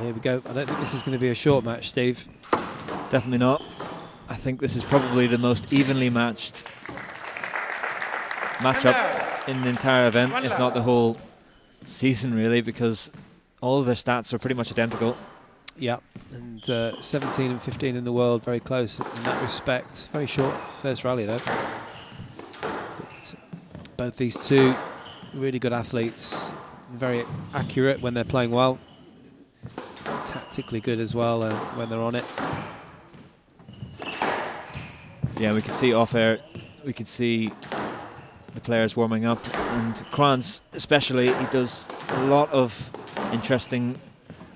here we go. I don't think this is going to be a short match, Steve. Definitely not. I think this is probably the most evenly matched matchup in the entire event, if not the whole season, really, because all of their stats are pretty much identical. Yeah, and 17 and 15 in the world, very close in that respect. Very short first rally, though. But both these two really good athletes, very accurate when they're playing well, tactically good as well when they're on it. Yeah, we can see off air, we can see the players warming up, and Crouin especially, he does a lot of interesting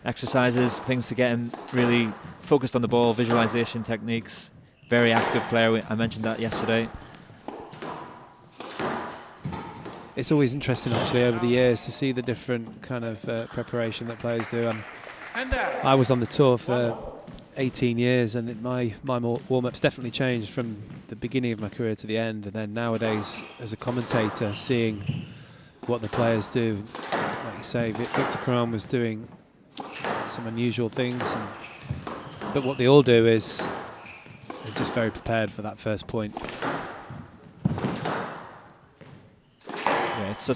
exercises, things to get him really focused on the ball, visualization techniques. Very active player, I mentioned that yesterday. It's always interesting, actually, over the years to see the different kind of preparation that players do. I was on the tour for 18 years, and my warm-ups definitely changed from the beginning of my career to the end. And then nowadays, as a commentator, seeing what the players do, like you say, Victor Crouin was doing some unusual things, but what they all do is they're just very prepared for that first point. Yeah, it's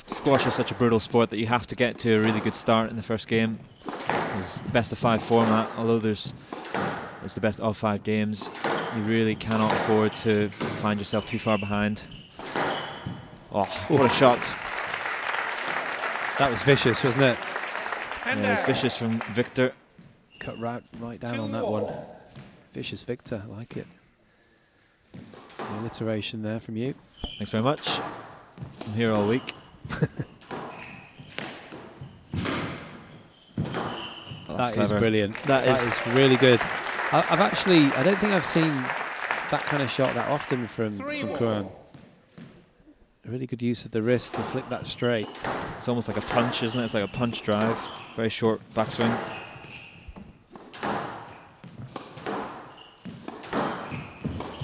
squash is such a brutal sport that you have to get to a really good start in the first game. It's best of 5 format, although it's the best of 5 games. You really cannot afford to find yourself too far behind. Oh, what a shot. That was vicious, wasn't it? Yeah, it was vicious from Victor. Cut right down on that one. Vicious Victor, I like it. The alliteration there from you. Thanks very much. I'm here all week. That is brilliant. That is really good. I don't think I've seen that kind of shot that often from Crouin. Really good use of the wrist to flick that straight. It's almost like a punch, isn't it? It's like a punch drive. Very short backswing.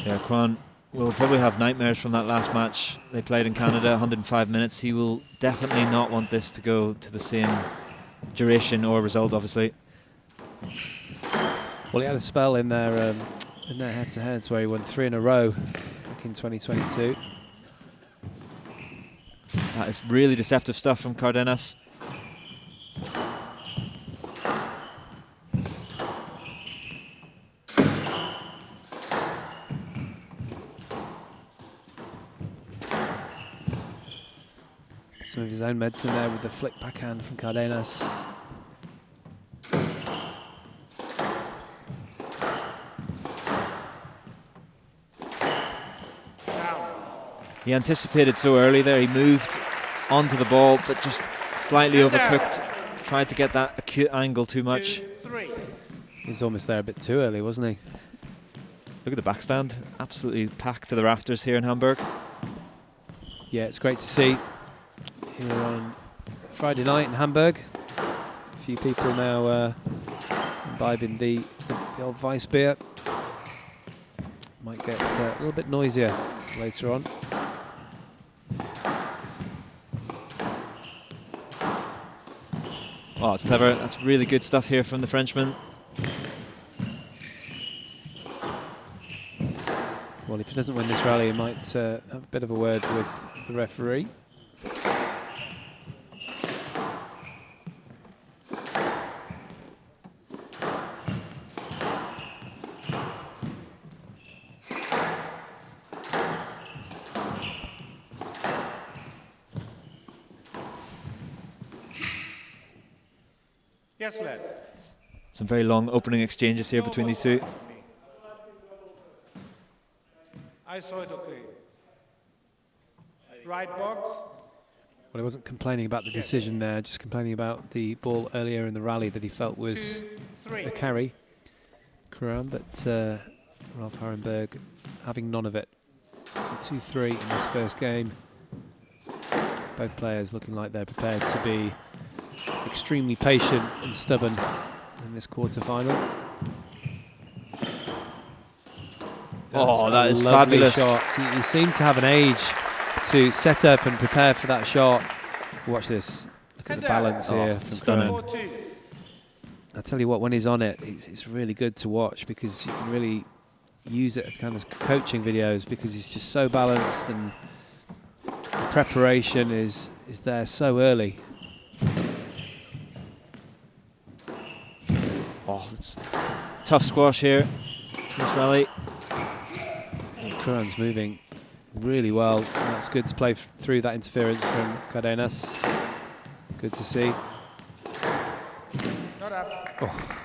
Yeah, Crouin will probably have nightmares from that last match they played in Canada, 105 minutes. He will definitely not want this to go to the same duration or result, obviously. Well, he had a spell in their head-to-heads where he won 3 in a row back in 2022. That is really deceptive stuff from Cardenas. Some of his own medicine there with the flick backhand from Cardenas. He anticipated so early there, he moved onto the ball, but just slightly overcooked. Tried to get that acute angle too much. He's almost there a bit too early, wasn't he? Look at the backstand, absolutely packed to the rafters here in Hamburg. Yeah, it's great to see here on Friday night in Hamburg. A few people now imbibing the old Weiss beer. Might get a little bit noisier later on. Oh, it's clever. That's really good stuff here from the Frenchman. Well, if he doesn't win this rally, he might have a bit of a word with the referee. Yes, lad. Some very long opening exchanges here between these two. I saw it okay. Right box. Well, he wasn't complaining about the decision there, just complaining about the ball earlier in the rally that he felt was a carry. Crouin, but Ralph Harenberg having none of it. So 2-3 in this first game. Both players looking like they're prepared to be extremely patient and stubborn in this quarter-final. Oh, that is fabulous. Shot. He seemed to have an age to set up and prepare for that shot. Watch this. Look at the balance here from stunning. Crouin. I tell you what, when he's on it, it's really good to watch because you can really use it as kind of coaching videos because he's just so balanced and the preparation is there so early. Oh, it's tough squash here. This rally. And Crouin's moving really well. And that's good to play through that interference from Cardenas. Good to see. Not up. Oh.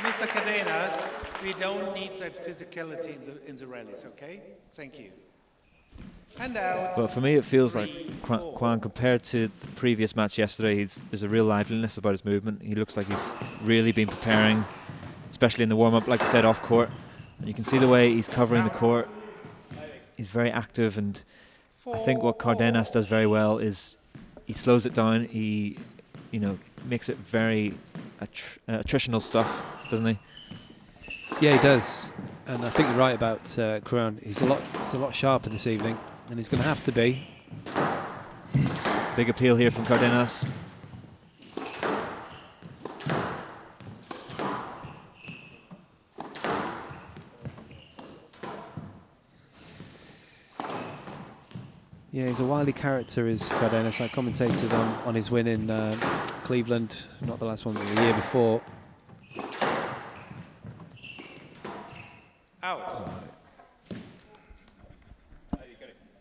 Mr. Cardenas, we don't need that physicality in the rallies, okay? Thank you. And out. But for me, it feels like Crouin, compared to the previous match yesterday, there's a real liveliness about his movement. He looks like he's really been preparing, especially in the warm-up, like I said, off court. And you can see the way he's covering the court. He's very active, and I think what Cardenas does very well is he slows it down. He, makes it very attritional stuff, doesn't he? Yeah, he does. And I think you're right about Crouin. He's a lot sharper this evening, and he's going to have to be. Big appeal here from Cardenas. Yeah, he's a wily character, is Cardenas. I commentated on his win in Cleveland, not the last one, but the year before. Out.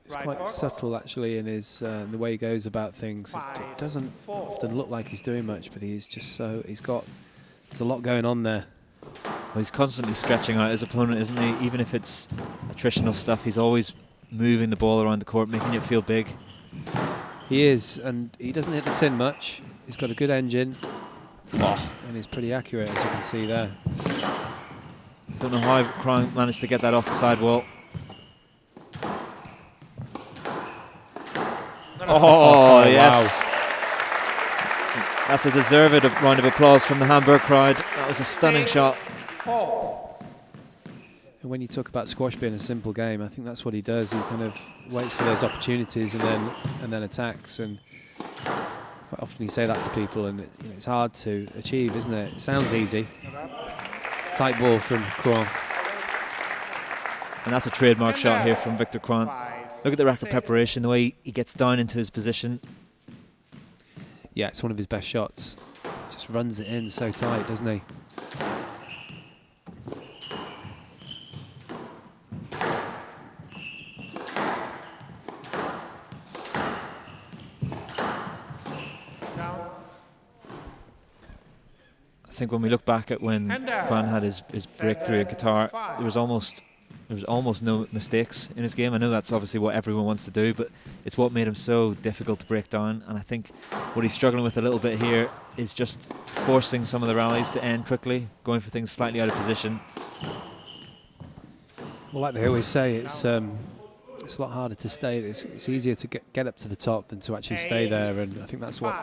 It's quite subtle, actually, in his the way he goes about things. It doesn't often look like he's doing much, but he's just so there's a lot going on there. Well, he's constantly stretching out his opponent, isn't he? Even if it's attritional stuff, he's always moving the ball around the court, making it feel big. He is, and he doesn't hit the tin much. He's got a good engine, and he's pretty accurate, as you can see there. Don't know how Crouin managed to get that off the sidewall. Oh, yes. Wow. That's a deserved round of applause from the Hamburg crowd. That was a stunning shot. And when you talk about squash being a simple game, I think that's what he does. He kind of waits for those opportunities and then attacks. And quite often you say that to people, and it's hard to achieve, isn't it? It sounds easy. Tight ball from Crouin. And that's a trademark shot here from Victor Crouin. Look at the racket preparation, the way he gets down into his position. Yeah, it's one of his best shots. Just runs it in so tight, doesn't he? I think when we look back at when Crouin had his breakthrough in Qatar, there was almost no mistakes in his game. I know that's obviously what everyone wants to do, but it's what made him so difficult to break down. And I think what he's struggling with a little bit here is just forcing some of the rallies to end quickly, going for things slightly out of position. Well, like they always say, it's a lot harder to stay. It's easier to get up to the top than to actually stay there, and I think that's what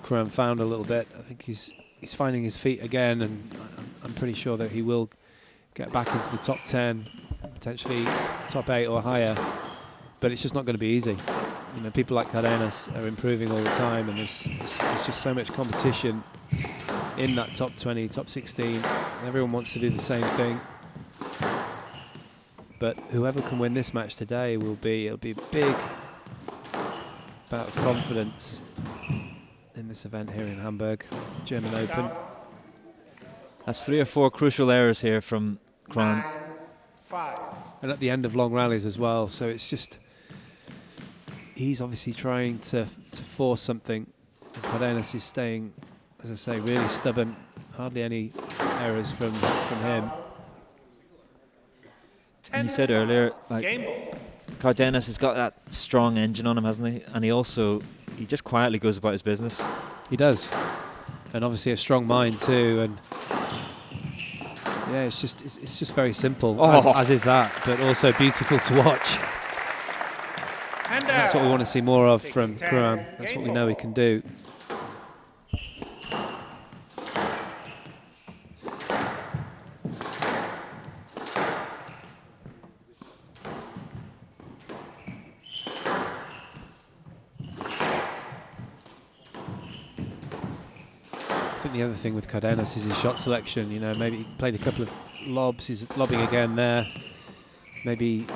Crouin found a little bit. I think he's finding his feet again, and I'm pretty sure that he will get back into the top 10, potentially top 8 or higher, but it's just not going to be easy. People like Cardenas are improving all the time, and there's just so much competition in that top 20, top 16. Everyone wants to do the same thing. But whoever can win this match today it'll be a big bout of confidence in this event here in Hamburg, German Open. That's 3 or 4 crucial errors here from Crouin. And at the end of long rallies as well, so it's just, he's obviously trying to force something. And Cardenas is staying, as I say, really stubborn. Hardly any errors from him. And you said earlier, like, Cardenas has got that strong engine on him, hasn't he? And he just quietly goes about his business. He does. And obviously a strong mind too, and yeah, it's just very simple, as is that, but also beautiful to watch. And that's what we want to see more of from Crouin. That's what we know he can do. think the other thing with Cardenas is his shot selection. You know, maybe he played a couple of lobs. He's lobbing again there. Maybe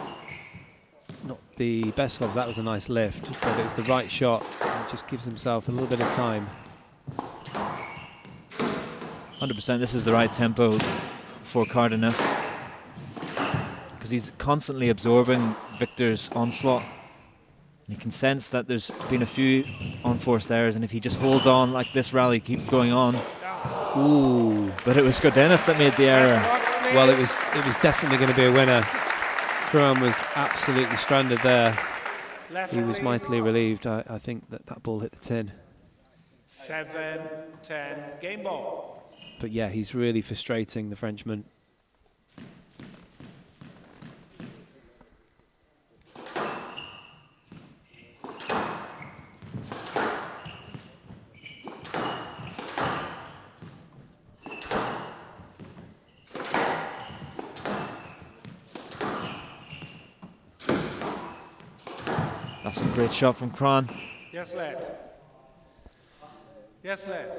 not the best lobs. That was a nice lift, but it was the right shot. It just gives himself a little bit of time. 100%. This is the right tempo for Cardenas, because he's constantly absorbing Victor's onslaught. And you can sense that there's been a few unforced errors, and if he just holds on like this rally keeps going on. Ooh. But it was Cardenas that made the error. Well, it was definitely going to be a winner. Crouin was absolutely stranded there. He was mightily relieved. I think that ball hit the tin. 7-10, game ball. But yeah, he's really frustrating the Frenchman. That's a great shot from Crouin. Yes, lad. Yes, lad.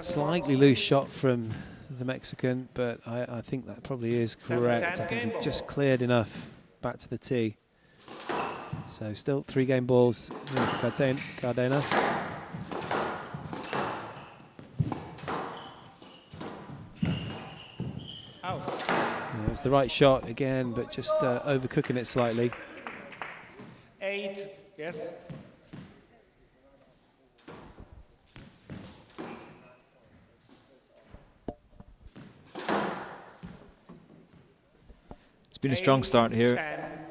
Slightly loose shot from the Mexican, but I think that probably is correct. I think he just cleared enough back to the tee. So still 3 game balls for Cardenas. It was the right shot again, but just overcooking it slightly. 8, yes. It's been a strong start here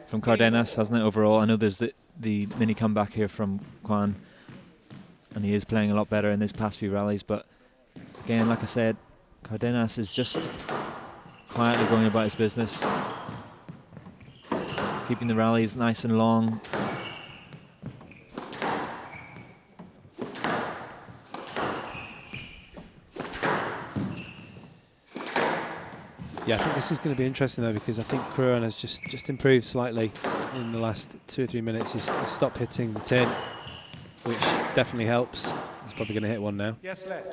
from Cardenas, hasn't it, overall? I know there's the mini comeback here from Crouin, and he is playing a lot better in these past few rallies, but again, like I said, Cardenas is just quietly going about his business, keeping the rallies nice and long. Yeah, I think this is going to be interesting though, because I think Crouin has just improved slightly in the last 2 or 3 minutes. He's stopped hitting the tin, which definitely helps. He's probably going to hit one now. Yes, lad.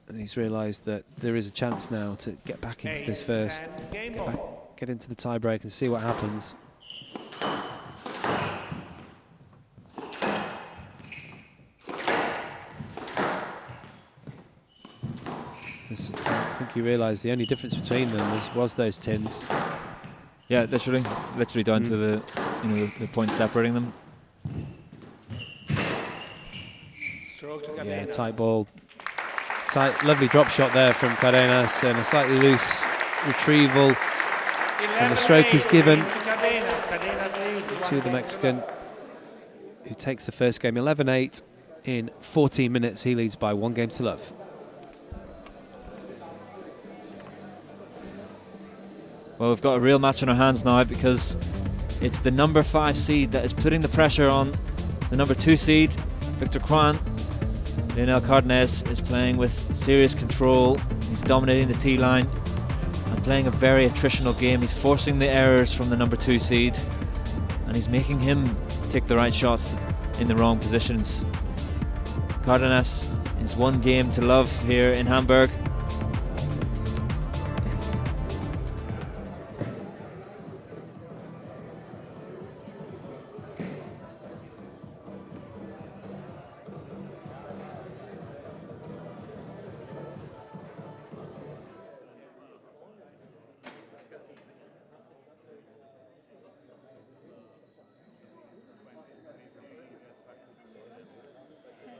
And he's realised that there is a chance now to get back into this first, get into the tie break and see what happens. I think he realised the only difference between them was those tins. Yeah, literally down to the the point separating them. Yeah, tight ball, lovely drop shot there from Cardenas, and a slightly loose retrieval. And the stroke is given to the Mexican, who takes the first game 11-8 in 14 minutes. He leads by 1 game to love. Well, we've got a real match on our hands now, because it's the number 5 seed that is putting the pressure on the number 2 seed, Victor Crouin. Leonel Cardenas is playing with serious control. He's dominating the tee line and playing a very attritional game. He's forcing the errors from the number 2 seed, and he's making him take the right shots in the wrong positions. Cardenas is 1 game to love here in Hamburg.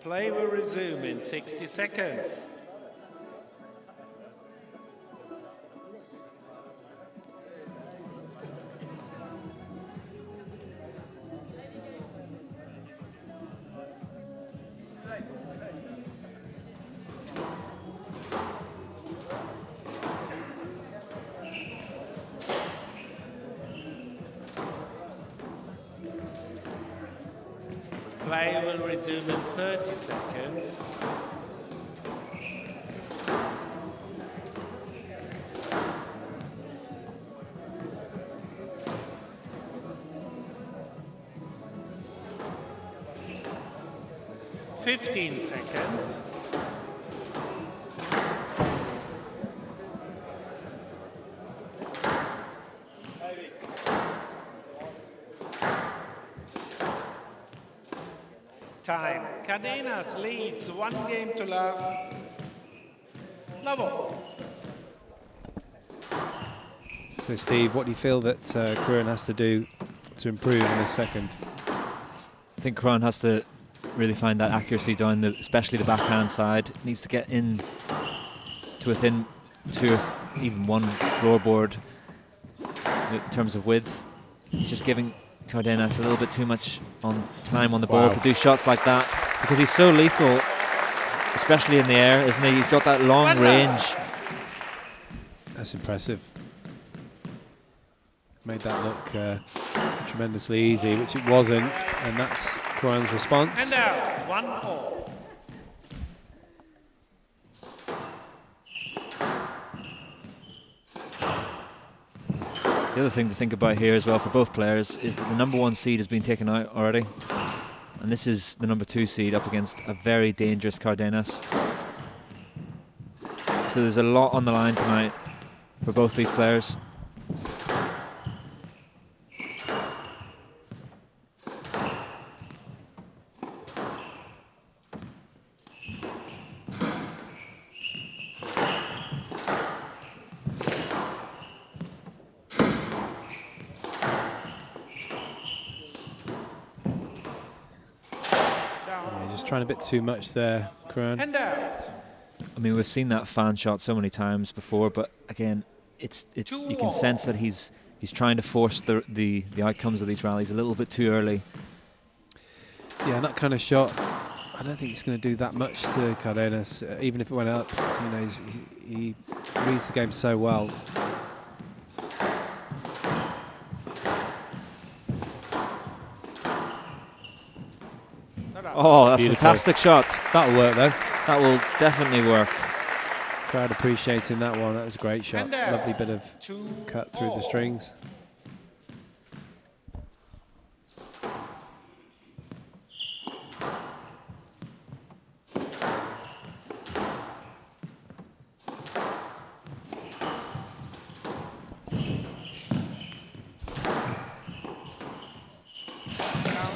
Play will resume in 60 seconds. Play will resume in 30 seconds. 15 seconds. Time. Cardenas leads 1 game to love. Level. So Steve, what do you feel that Crouin has to do to improve in this second? I think Crouin has to really find that accuracy down, especially the backhand side. Needs to get in to within 2 or even 1 floorboard in terms of width. He's just giving Cardenas a little bit too much time on the ball to do shots like that, because he's so lethal, especially in the air, isn't he? He's got that long range. That's impressive. Made that look tremendously easy, which it wasn't, and that's Crouin's response. And now, 1-all. The other thing to think about here as well for both players is that the #1 seed has been taken out already, and this is the #2 seed up against a very dangerous Cardenas. So there's a lot on the line tonight for both these players. Trying a bit too much there, Crouin. I mean, we've seen that fan shot so many times before, but again, it's you can sense that he's trying to force the outcomes of these rallies a little bit too early. Yeah, and that kind of shot, I don't think it's going to do that much to Cardenas, even if it went up. You know, he reads the game so well. Oh, that's a beautiful. fantastic shot. That'll work though. That will definitely work. Crowd appreciating that one. That was a great shot. Lovely bit of cut through the strings.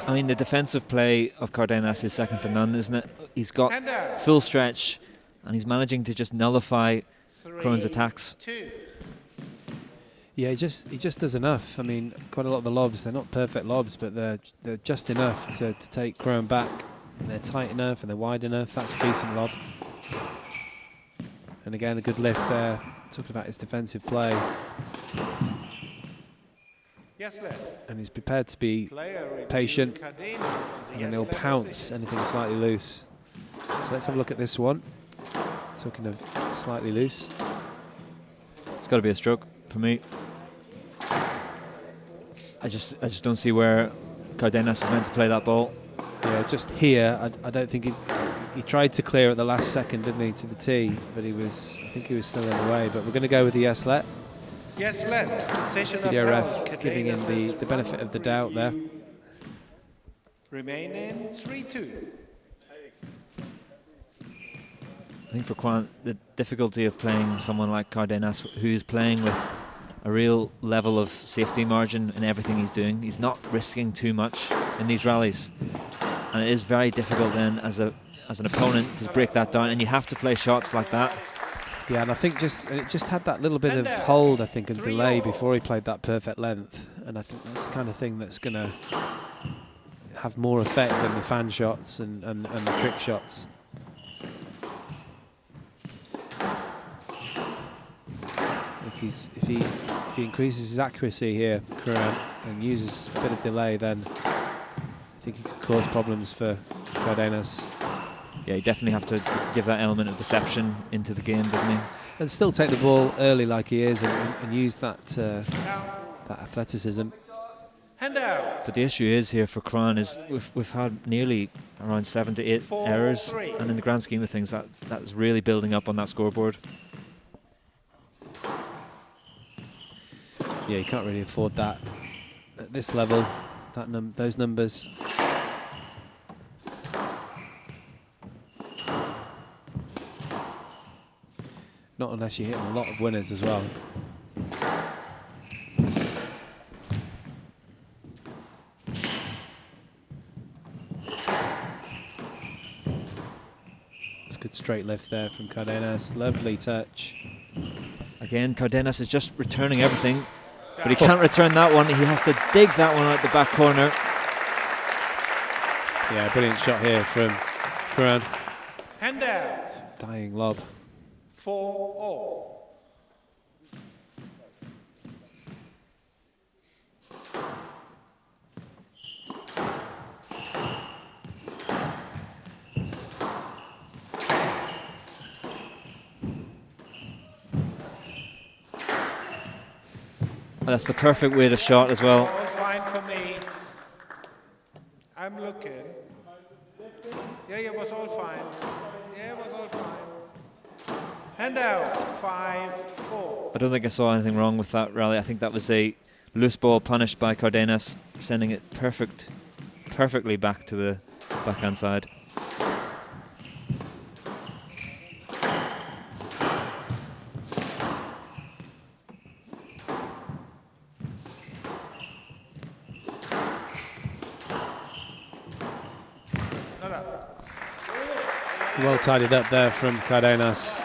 I mean, the defensive play of Cardenas is second to none, isn't it? He's got full stretch, and he's managing to just nullify Crouin's attacks. Yeah, he just does enough. I mean, quite a lot of the lobs, they're not perfect lobs, but they're just enough to take Crouin back. And they're tight enough and they're wide enough. That's a decent lob. And again, a good lift there. Talking about his defensive play. Yes, left. And he's prepared to be patient, and then he'll pounce anything slightly loose. So let's have a look at this one. Talking of slightly loose. It's got to be a stroke for me. I just don't see where Cardenas is meant to play that ball. Yeah, just here, I don't think he tried to clear at the last second, didn't he, to the tee, but I think he was still in the way. But we're going to go with the yes let. Yes, let. Video ref giving him the benefit of the doubt there. Remaining 3-2. I think for Crouin, the difficulty of playing someone like Cardenas, who's playing with a real level of safety margin in everything he's doing. He's not risking too much in these rallies, and it is very difficult then as an opponent to break that down. And you have to play shots like that. Yeah, and I think it just had that little bit of hold, I think, and delay before he played that perfect length. And I think that's the kind of thing that's going to have more effect than the fan shots and the trick shots. If he increases his accuracy here, Crouin, and uses a bit of delay, then I think he could cause problems for Cardenas. Yeah, you definitely have to give that element of deception into the game, doesn't he? And still take the ball early like he is, and use that that athleticism. But the issue is here for Crouin is we've had nearly around 7 to 8 errors, and in the grand scheme of things, that's really building up on that scoreboard. Yeah, you can't really afford that at this level. Those numbers. not unless you hit a lot of winners as well. It's a good straight lift there from Cardenas. Lovely touch. Again, Cardenas is just returning everything, but he can't return that one. He has to dig that one out the back corner. Yeah, brilliant shot here from Crouin. Hand out. Dying lob. 4-all. That's the perfect weight of shot as well. All fine for me. I'm looking. Yeah, it was all fine. Yeah, it was all fine. Hand out. 5-4. I don't think I saw anything wrong with that rally. I think that was a loose ball punished by Cardenas, sending it perfectly back to the backhand side. Well tidied up there from Cardenas.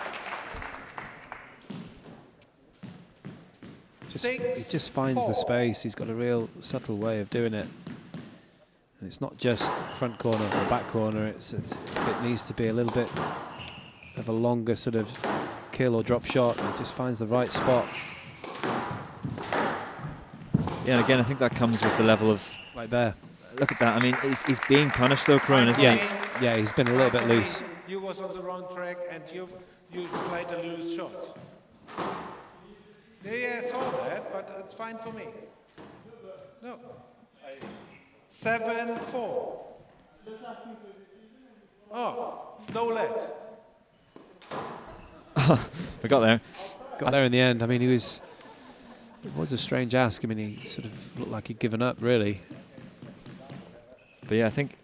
He just finds the space. He's got a real subtle way of doing it. And it's not just front corner or back corner. It needs to be a little bit of a longer sort of kill or drop shot. He just finds the right spot. Yeah, again, I think that comes with the level of... Right there. Look at that. I mean, he's being punished though, Crouin, isn't he? Yeah, he's been a little bit loose. You was on the wrong track and you played a loose shot. Yeah, I saw that, but it's fine for me. No. 7-4. Oh, no lead. We got there. Got there in the end. I mean, it was a strange ask. I mean, he sort of looked like he'd given up, really. But yeah, I think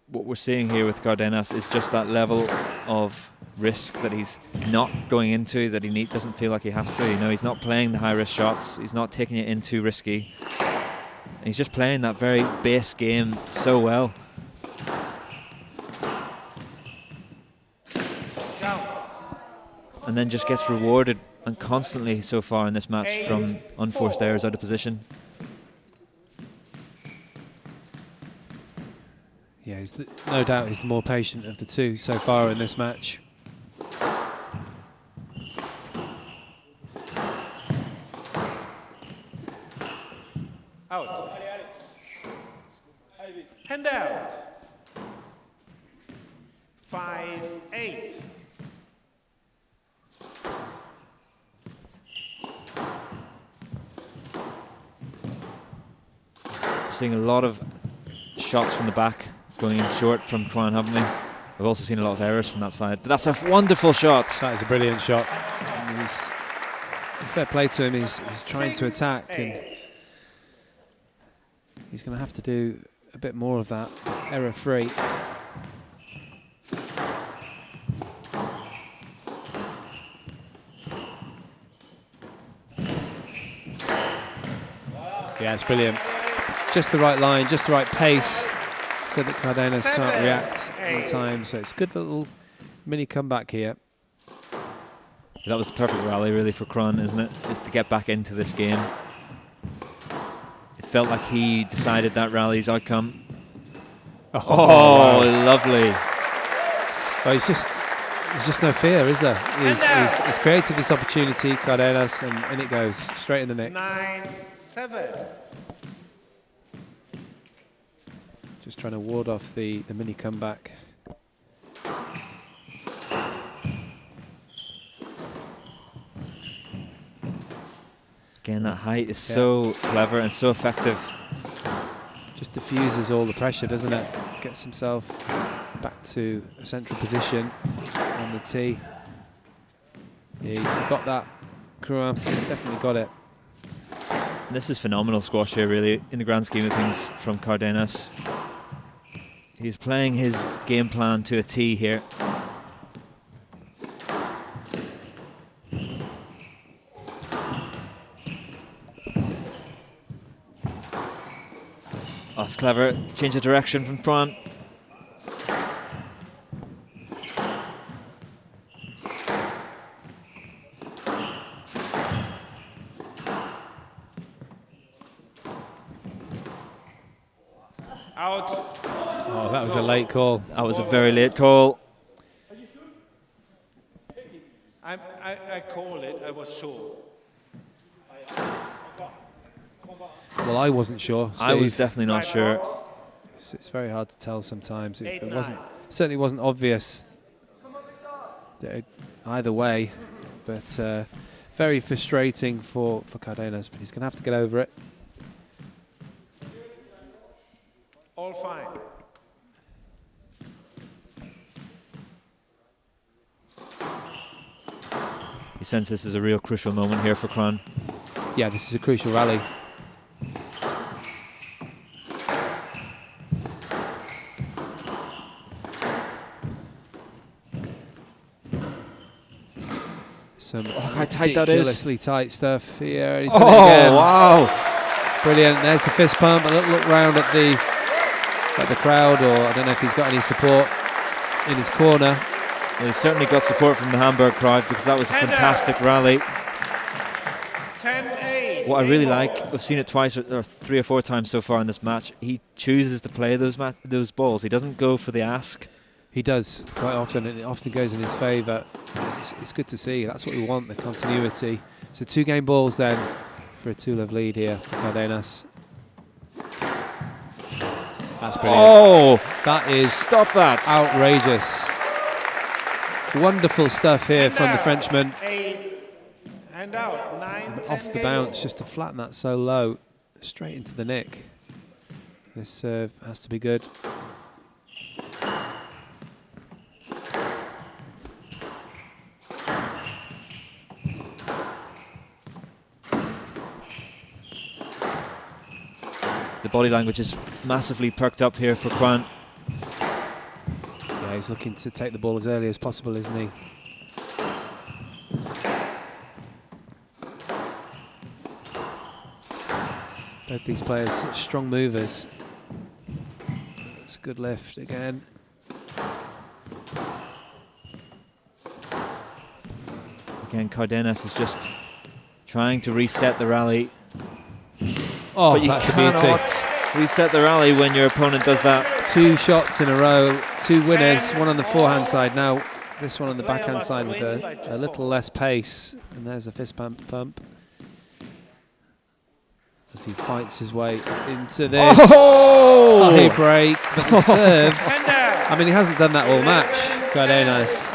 what we're seeing here with Cardenas is just that level of risk that he's not going into, that he doesn't feel like he has to. You know, he's not playing the high-risk shots. He's not taking it in too risky. And he's just playing that very base game so well. And then just gets rewarded and constantly so far in this match from unforced errors out of position. Yeah, no doubt he's the more patient of the two so far in this match. Out. Hand out. 5-8. Seeing a lot of shots from the back going in short from Crouin, haven't we? We've also seen a lot of errors from that side, but that's a wonderful shot. That is a brilliant shot. Fair play to him. He's trying to attack, and he's going to have to do a bit more of that, error-free. Yeah, it's brilliant. Just the right line, just the right pace, so that Cardenas can't react in time. So it's a good little mini comeback here. That was the perfect rally, really, for Crouin, isn't it? Is to get back into this game. It felt like he decided that rally's outcome. Oh, wow. Lovely. Well, there's just no fear, is there? He's created this opportunity, Cardenas, and it goes straight in the neck. 9-7. Just trying to ward off the mini comeback. Again, that height is so clever and so effective. Just diffuses all the pressure, doesn't it? Gets himself back to a central position on the tee. Yeah, he got that. Crouin definitely got it. This is phenomenal squash here, really, in the grand scheme of things, from Cardenas. He's playing his game plan to a tee here. clever change of direction from Crouin. Out. Oh, that was a late call. That was a very late call. I call it. I was sure. Well, I wasn't sure, Steve. I was definitely not sure. It's very hard to tell sometimes. It certainly wasn't obvious either way, but very frustrating for Cardenas, but he's going to have to get over it. All fine. You sense this is a real crucial moment here for Crouin. Yeah, this is a crucial rally. Some how tight that is. Ridiculously tight stuff here. He's Oh, done it again. wow. Brilliant. There's the fist pump. A little look round at the crowd, or I don't know if he's got any support in his corner. Well, he's certainly got support from the Hamburg crowd because that was a fantastic rally. 10-8. What I really like, we've seen it twice or 3 or 4 times so far in this match, he chooses to play those balls. He doesn't go for the ask. He does quite often, and it often goes in his favour. It's good to see. That's what we want, the continuity. So 2 game balls then for a 2-love lead here for Cardenas. That's brilliant. Oh, that is stop that. Outrageous. Wonderful stuff here from the Frenchman. And out. 9, off the bounce, just to flatten that so low, straight into the nick. This serve has to be good. The body language is massively perked up here for Crouin. Yeah, he's looking to take the ball as early as possible, isn't he? Both these players, such strong movers. That's a good lift again. Again, Cardenas is just trying to reset the rally. Oh, but you that's a cannot beauty. Reset the rally when your opponent does that. 2 shots in a row, 2 winners, one on the forehand side. Now this one on the backhand side with a little less pace. And there's a fist pump as he fights his way into this tie break. But the serve, I mean, he hasn't done that all match, Cardenas.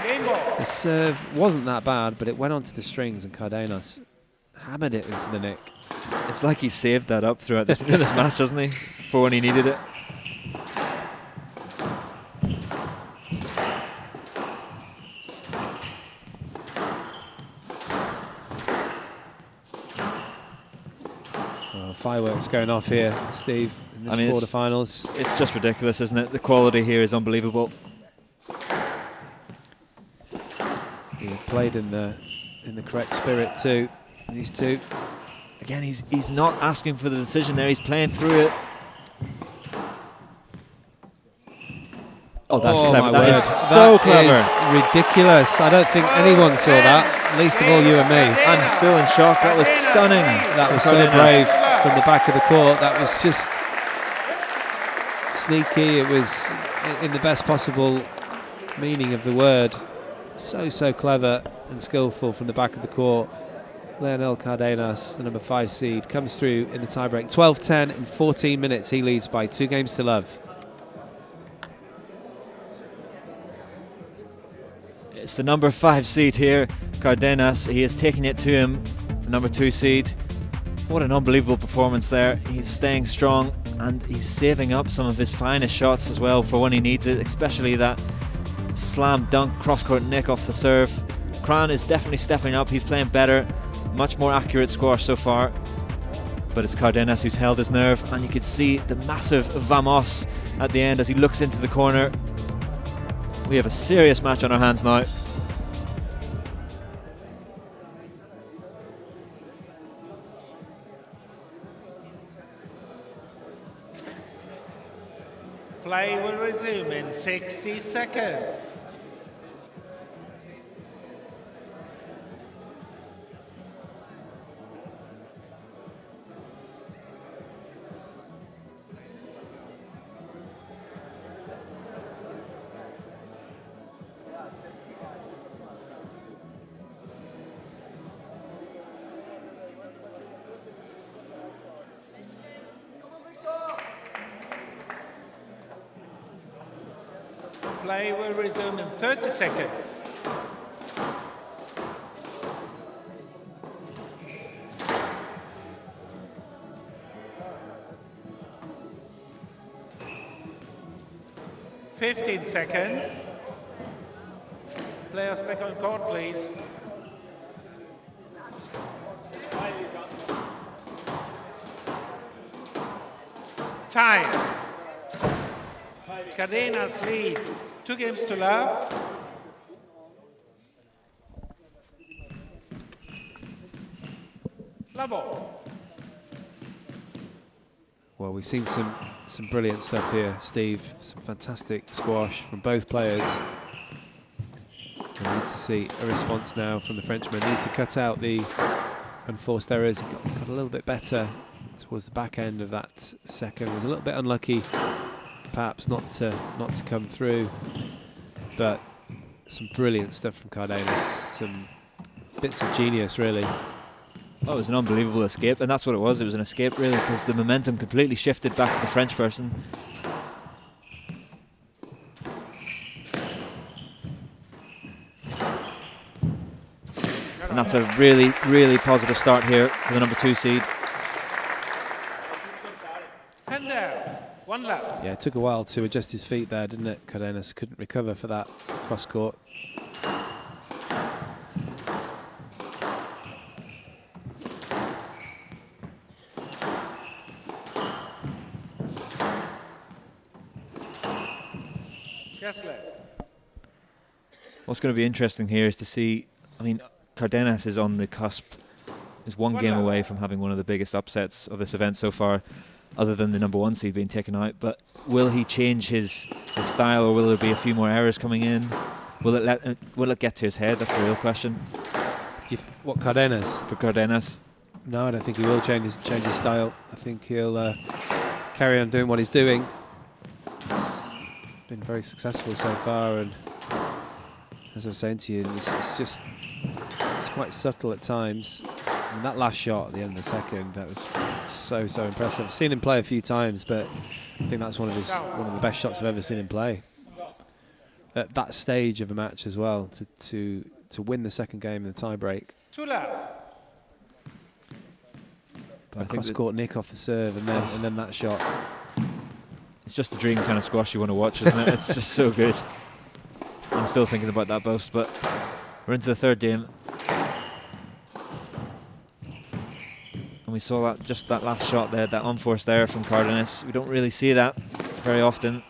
The serve wasn't that bad, but it went onto the strings and Cardenas hammered it into the nick. It's like he saved that up throughout this match, doesn't he? For when he needed it. Fireworks going off here, Steve, in this quarterfinals. It's just ridiculous, isn't it? The quality here is unbelievable. He played in the correct spirit too. These two. Again, he's not asking for the decision there. He's playing through it. Oh, that's clever. That is so clever. Is ridiculous. I don't think anyone saw that, least of all you and me. I'm still in shock. That was stunning. That was so brave from the back of the court. That was just sneaky. It was in the best possible meaning of the word. So clever and skillful from the back of the court. Leonel Cardenas, the number 5 seed, comes through in the tiebreak. 12-10 in 14 minutes. He leads by 2 games to love. It's the number 5 seed here, Cardenas. He is taking it to him, the number 2 seed. What an unbelievable performance there. He's staying strong and he's saving up some of his finest shots as well for when he needs it, especially that slam dunk cross-court nick off the serve. Crouin is definitely stepping up. He's playing better, much more accurate squash so far. But it's Cardenas who's held his nerve, and you can see the massive vamos at the end as he looks into the corner. We have a serious match on our hands now. Play will resume in 60 seconds. Play will resume in 30 seconds. "15 seconds. Players back on court, please. Time. Cardenas leads 2 games to love. Level. Well, we've seen some brilliant stuff here, Steve. Some fantastic squash from both players. We need to see a response now from the Frenchman. He needs to cut out the unforced errors. He got a little bit better towards the back end of that second. Was a little bit unlucky, perhaps not to come through, but some brilliant stuff from Cardenas. Some bits of genius, really. Oh, it was an unbelievable escape, and that's what it was. It was an escape, really, because the momentum completely shifted back to the French person. And that's a really, really positive start here for the number 2 seed. And there, 1 left. Yeah, it took a while to adjust his feet there, didn't it? Cardenas couldn't recover for that cross court. What's going to be interesting here is to see, I mean, Cardenas is on the cusp, is one game away from having one of the biggest upsets of this event so far, other than the number 1 seed being taken out. But will he change his style, or will there be a few more errors coming in? Will it get to his head? That's the real question. What, Cardenas? For Cardenas? No, I don't think he will change his style. I think he'll carry on doing what he's doing. He's been very successful so far, and as I was saying to you, it's quite subtle at times. And that last shot at the end of the second, that was so impressive. I've seen him play a few times, but I think that's one of the best shots I've ever seen him play. At that stage of a match as well, to win the second game in the tie break. 2 left. A cross-court nick off the serve, and then that shot. It's just the dream kind of squash you want to watch, isn't it? It's just so good. I'm still thinking about that boast, but we're into the 3rd game. And we saw that last shot there, that unforced error from Cardenas. We don't really see that very often.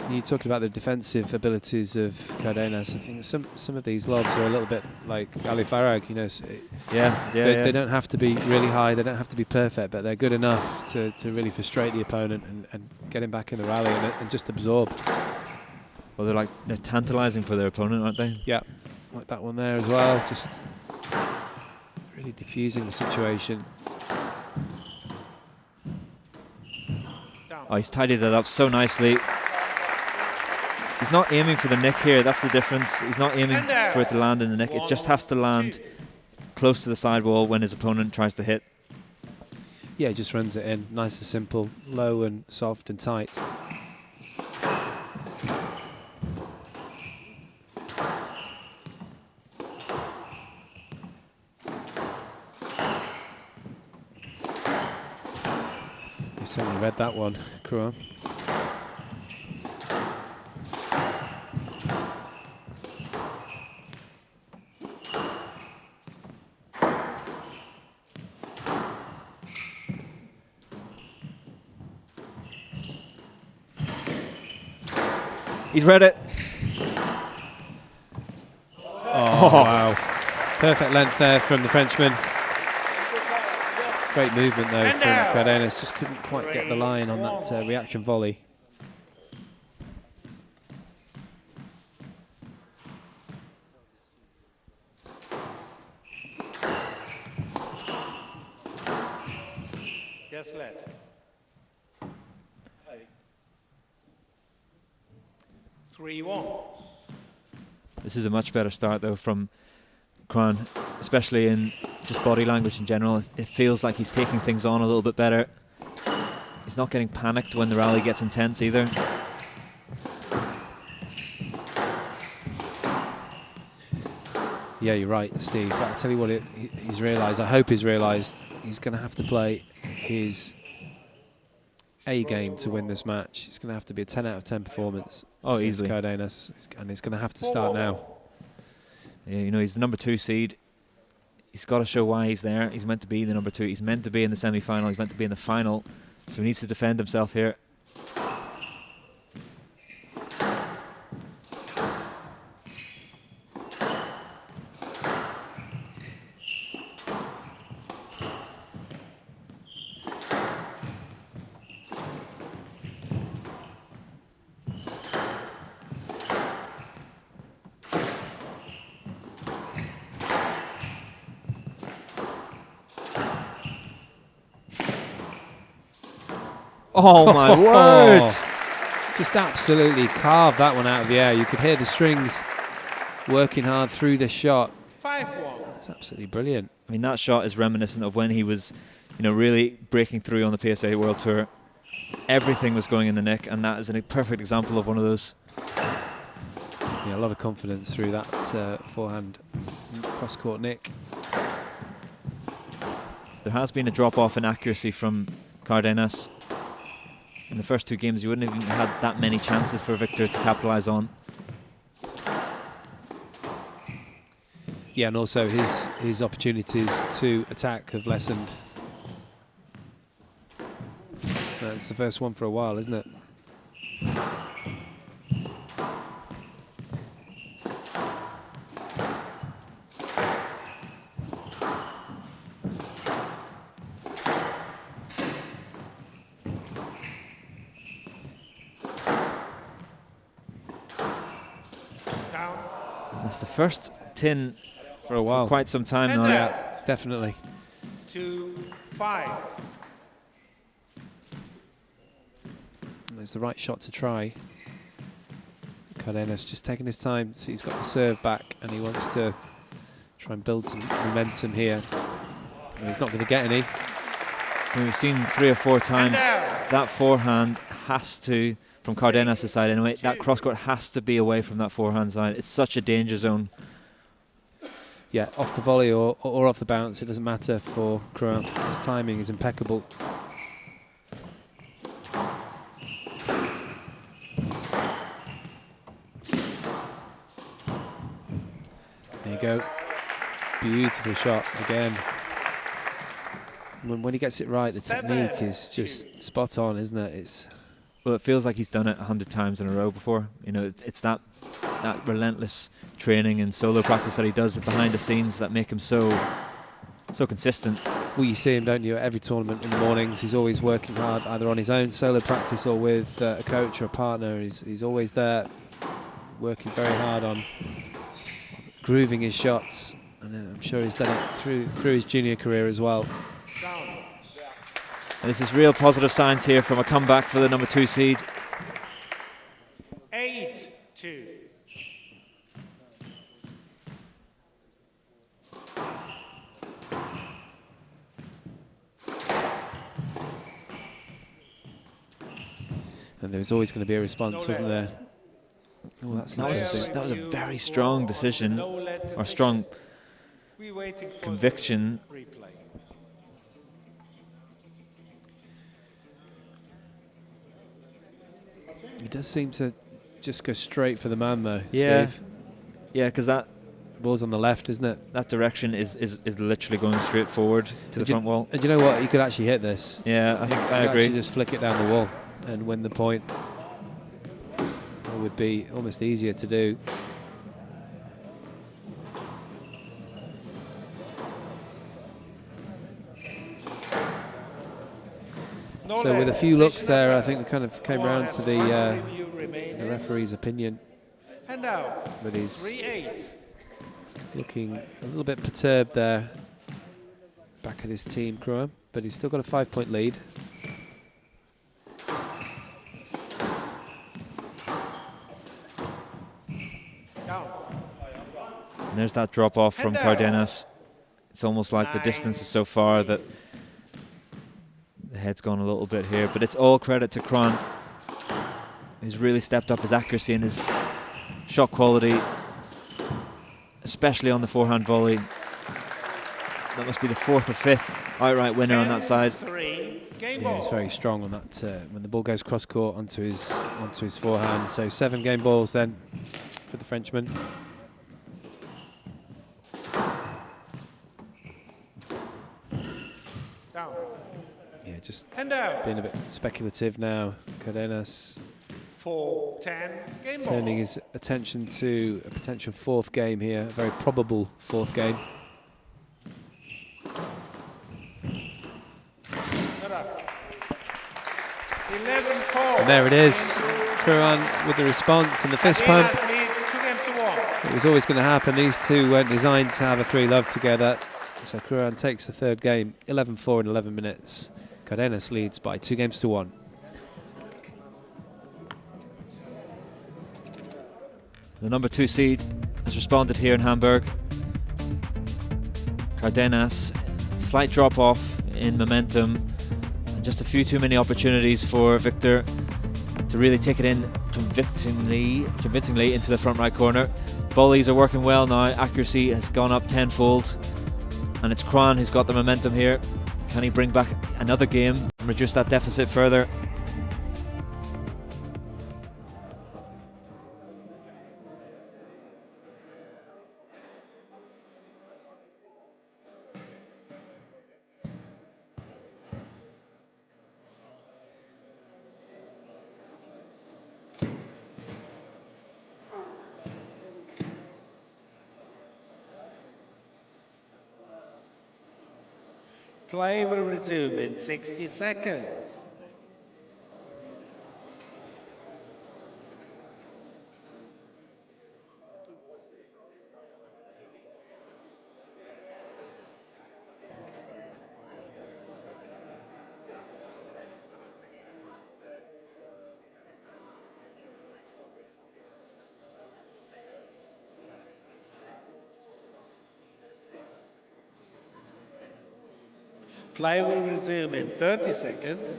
You're talking about the defensive abilities of Cardenas. I think some of these lobs are a little bit like Ali Farag, you know. So they don't have to be really high, they don't have to be perfect, but they're good enough to really frustrate the opponent and get him back in the rally and just absorb. Well, they're tantalising for their opponent, aren't they? Yeah, like that one there as well. Just really diffusing the situation. Oh, he's tidied that up so nicely. He's not aiming for the nick here, that's the difference. He's not aiming for it to land in the nick. It just has to land close to the sidewall when his opponent tries to hit. Yeah, he just runs it in. Nice and simple, low and soft and tight. You certainly read that one, Crouin. He's read it. Oh, wow. Perfect length there from the Frenchman. Great movement though from Cardenas, just couldn't quite get the line on that reaction volley. Yes, led. Three, 1. This is a much better start though from Crouin, especially in just body language in general. It feels like he's taking things on a little bit better. He's not getting panicked when the rally gets intense either. Yeah, you're right, Steve. I tell you what, he's realised, I hope he's realised, he's going to have to play his A game to win this match. It's going to have to be a 10 out of 10 performance. Oh, easily. Cardenas, and he's going to have to start now. Yeah, you know, he's the number 2 seed. He's got to show why he's there. He's meant to be the number 2. He's meant to be in the semi-final. He's meant to be in the final. So he needs to defend himself here. Oh my word! Just absolutely carved that one out of the air. You could hear the strings working hard through this shot. 5-1. That's absolutely brilliant. I mean, that shot is reminiscent of when he was, you know, really breaking through on the PSA World Tour. Everything was going in the nick, and that is a perfect example of one of those. Yeah, a lot of confidence through that forehand cross-court nick. There has been a drop-off in accuracy from Cardenas. In the first 2 games, you wouldn't have even had that many chances for Victor to capitalise on. Yeah, and also his opportunities to attack have lessened. That's the first one for a while, isn't it? That's the first tin for a while, quite some time now. Yeah, definitely. 2-5. It's the right shot to try. Cardenas just taking his time. So he's got the serve back, and he wants to try and build some momentum here. And he's not going to get any. And we've seen 3 or 4 times that forehand has to, from Cardenas' side anyway, that cross-court has to be away from that forehand side. It's such a danger zone. Yeah, off the volley or off the bounce, it doesn't matter for Crouin. His timing is impeccable. There you go. Beautiful shot again. When he gets it right, the technique is just spot on, isn't it? Well, it feels like he's done it 100 times in a row before. You know, it's that relentless training and solo practice that he does behind the scenes that make him so consistent. Well, you see him, don't you, at every tournament in the mornings. He's always working hard, either on his own solo practice or with a coach or a partner. He's always there, working very hard on grooving his shots, and I'm sure he's done it through his junior career as well. And this is real positive signs here from a comeback for the number 2 seed. 8-2. And there was always going to be a response, wasn't there? Oh, that was a very strong decision, or strong conviction. He does seem to just go straight for the man, though. Yeah, Steve. yeah, because that ball's on the left, isn't it? That direction is literally going straight forward to the front wall. And you know what? You could actually hit this. Yeah, I think I agree. Actually just flick it down the wall and win the point. It would be almost easier to do. No So with a less. few looks Position there, I number think we kind of came one round and to one the review remaining. referee's opinion. And out. But he's 3-8. looking a little bit perturbed there, back at his team, Crouin, but he's still got a 5-point lead. Down. And there's that drop off from And out. Cardenas. It's almost like the 9. distance is so far that the head's gone a little bit here, but it's all credit to Crouin, who's really stepped up his accuracy and his shot quality, especially on the forehand volley. That must be the 4th or 5th outright winner on that side. 3. Game Yeah, ball. he's very strong on that when the ball goes cross court onto his forehand. So 7 game balls then for the Frenchman. Down. Yeah, just And out. being a bit speculative now. Cardenas 4-10. Game ball. turning his attention to a potential 4th game here, a very probable 4th game. Not up. 11-4. And there it is, Crouin with the response and the fist pump. Cardenas leads 2 games to 1. It was always going to happen. These two weren't designed to have a 3-love together. So Crouin takes the 3rd game, 11-4 in 11 minutes. Cardenas leads by 2 games to 1. The number 2 seed has responded here in Hamburg. Cardenas, slight drop off in momentum, and just a few too many opportunities for Victor to really take it in convincingly into the front right corner. Volleys are working well now, accuracy has gone up tenfold, and it's Crouin who's got the momentum here. Can he bring back another game and reduce that deficit further? Play will resume in 60 seconds. Play will resume in 30 seconds.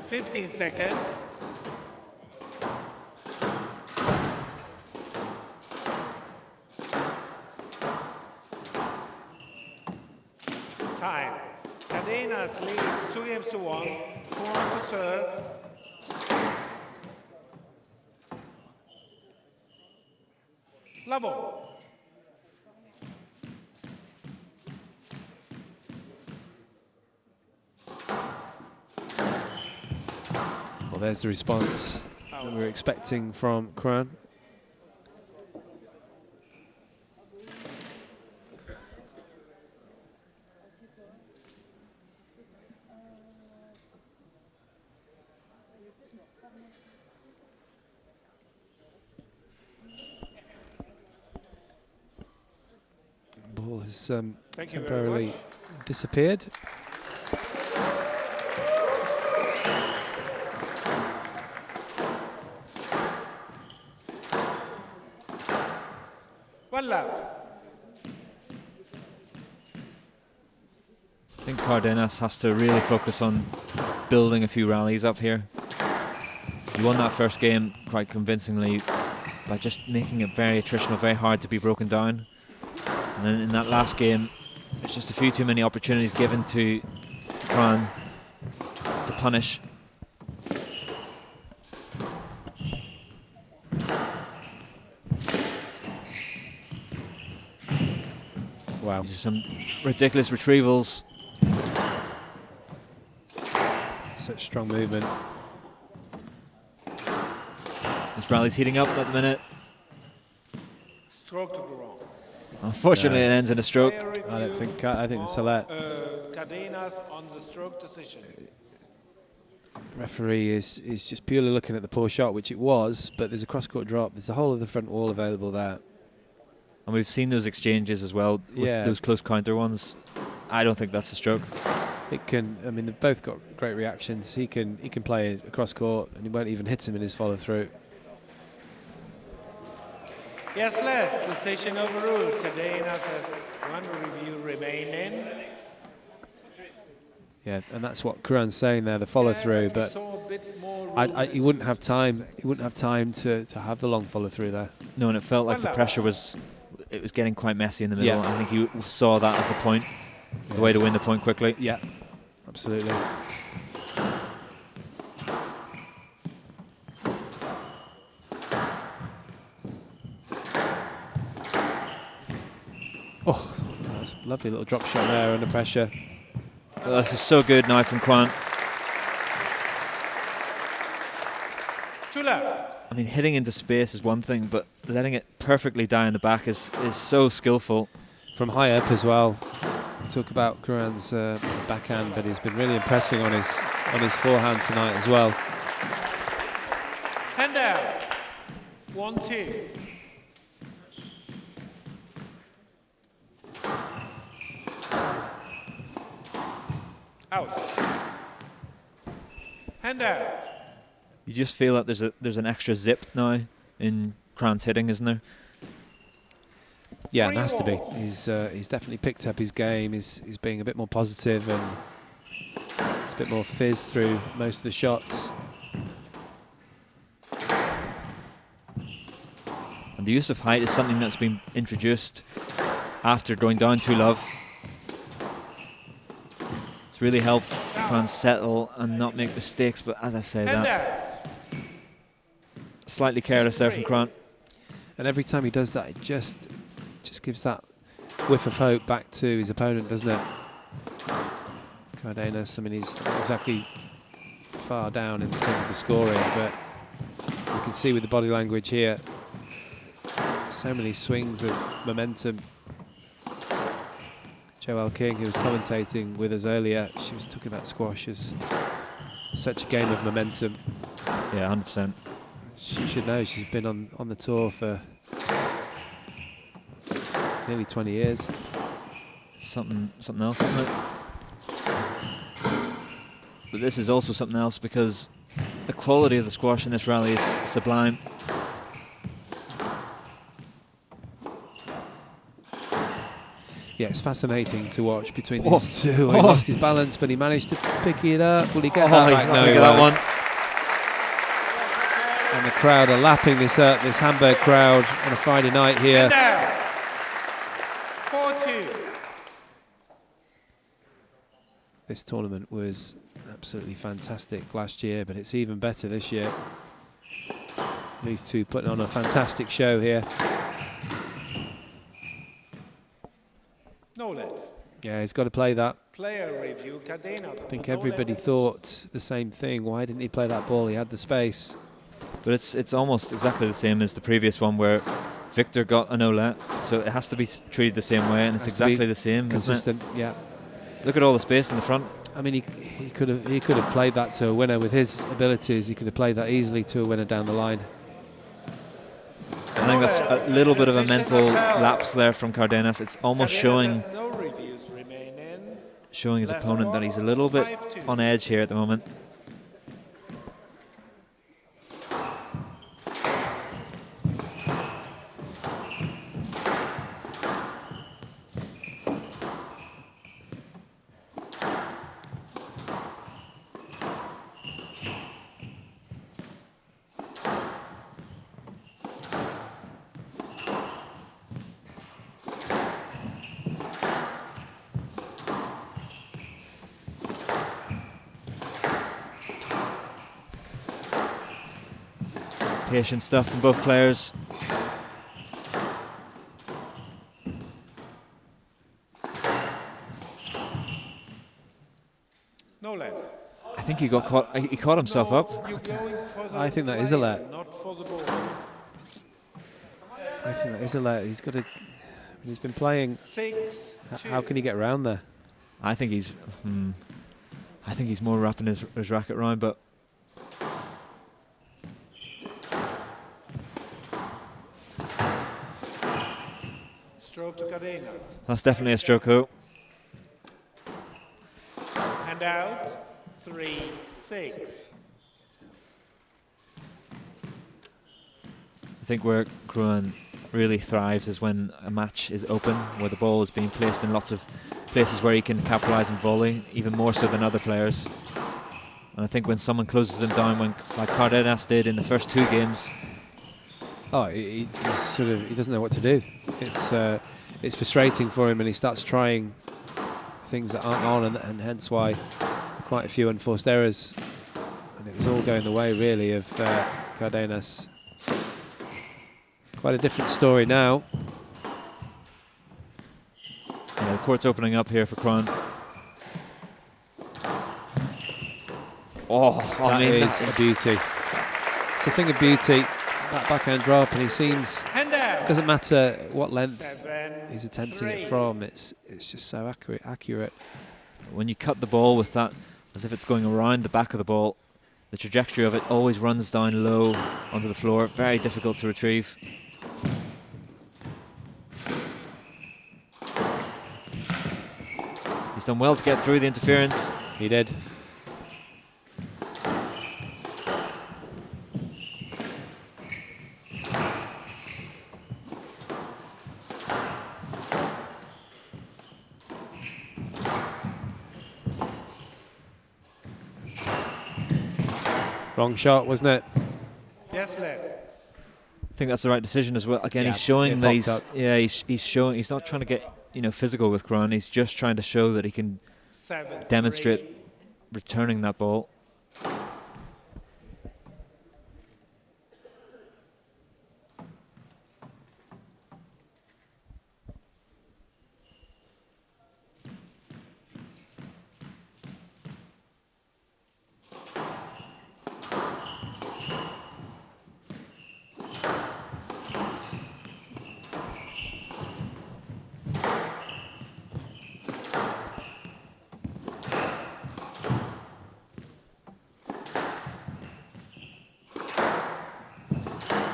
Fifteen seconds. Time. Cardenas leads 2 games to 1. 4 to serve. Level. Well, there's the response that we were expecting from Crouin. The ball has temporarily disappeared. One love. I think Cardenas has to really focus on building a few rallies up here. He won that first game quite convincingly by just making it very attritional, very hard to be broken down. And then in that last game, there's just a few too many opportunities given to Crouin to punish. Wow. These are some ridiculous retrievals. Such strong movement. This rally's heating up at the minute. Stroke to Crouin. Unfortunately, it ends in a stroke. I don't think. I think the Salette Cardenas on the stroke decision. referee is just purely looking at the poor shot, which it was. But there's a cross-court drop. There's a whole of the front wall available there. And we've seen those exchanges as well, with those close counter ones. I don't think that's a stroke. It can. I mean, they've both got great reactions. He can play across court, and he won't even hit him in his follow-through. Yes, led. Decision overruled. Cardenas has one review remaining. Yeah, and that's what Crouin's saying there, the follow-through. But he wouldn't have time. He wouldn't have time to have the long follow-through there. No, and it felt like the pressure was getting quite messy in the middle. I think he saw that as the point, the way to win the point quickly. Yeah, absolutely. Oh, that's a lovely little drop shot there under pressure. Well, this is so good now from Crouin. Two left. I mean, hitting into space is one thing, but letting it perfectly die in the back is so skillful. From high up as well. Talk about Crouin's backhand, but he's been really impressing on his forehand tonight as well. Hand out. 1-2. Out. Hand out. You just feel that there's an extra zip now in Crouin's hitting, isn't there? Yeah, it has to be. He's definitely picked up his game. He's being a bit more positive, and it's a bit more fizz through most of the shots. And the use of height is something that's been introduced after going down 2-love. It's really helped Crouin settle and not make mistakes, but as I say, that slightly careless there from Crouin. And every time he does that, it just gives that whiff of hope back to his opponent, doesn't it? Cardenas, I mean, he's not exactly far down in terms of the scoring, but you can see with the body language here, so many swings of momentum. Joelle King, who was commentating with us earlier, she was talking about squash as such a game of momentum. Yeah, 100%. She should know. She's been on the tour for nearly 20 years. Something else, isn't it? But this is also something else because the quality of the squash in this rally is sublime. Yeah, it's fascinating to watch between these two. He lost his balance, but he managed to pick it up. Will he get that back? No, look at that one. And the crowd are lapping this up, this Hamburg crowd on a Friday night here. 4-2. This tournament was absolutely fantastic last year, but it's even better this year. These two putting on a fantastic show here. No let. Yeah, he's got to play that. Player review. Cardenas. I think everybody thought the same thing. Why didn't he play that ball? He had the space. But it's almost exactly the same as the previous one where Victor got a no-let, so it has to be treated the same way, and it's exactly the same. Consistent, yeah. Look at all the space in the front. I mean, he could have played that to a winner with his abilities. He could have played that easily to a winner down the line. I think that's a little bit of a mental lapse there from Cardenas. It's almost showing his opponent that he's a little bit on edge here at the moment. Patient stuff from both players. No left. I think he got caught. He caught himself up. You're going for the I think that is a let. not for the ball. I think that is a let. He's got to. He's been playing. 6-2. How can he get around there? I think he's. I think he's more wrapping his racket around, but Stroke to Cardenas. that's definitely a stroke though. And out. 3-6. I think where Crouin really thrives is when a match is open, where the ball is being placed in lots of places where he can capitalise and volley, even more so than other players. And I think when someone closes him down, like Cardenas did in the first 2 games. Oh, he's sort of. He doesn't know what to do. It's frustrating for him, and he starts trying things that aren't on, and hence why quite a few unforced errors. And it was all going the way, really, of Cardenas. Quite a different story now. Yeah, the court's opening up here for Crouin. That is a beauty. It's a thing of beauty. That backhand drop, and he seems. Doesn't matter what length he's attempting it from. It's just so accurate. When you cut the ball with that, as if it's going around the back of the ball, the trajectory of it always runs down low onto the floor. Very difficult to retrieve. He's done well to get through the interference. He did. Wrong shot, wasn't it? Yes, lad. I think that's the right decision as well. Again, Yeah, he's showing that he's showing he's not trying to get physical with Crouin. He's just trying to show that he can 7-3. demonstrate returning that ball.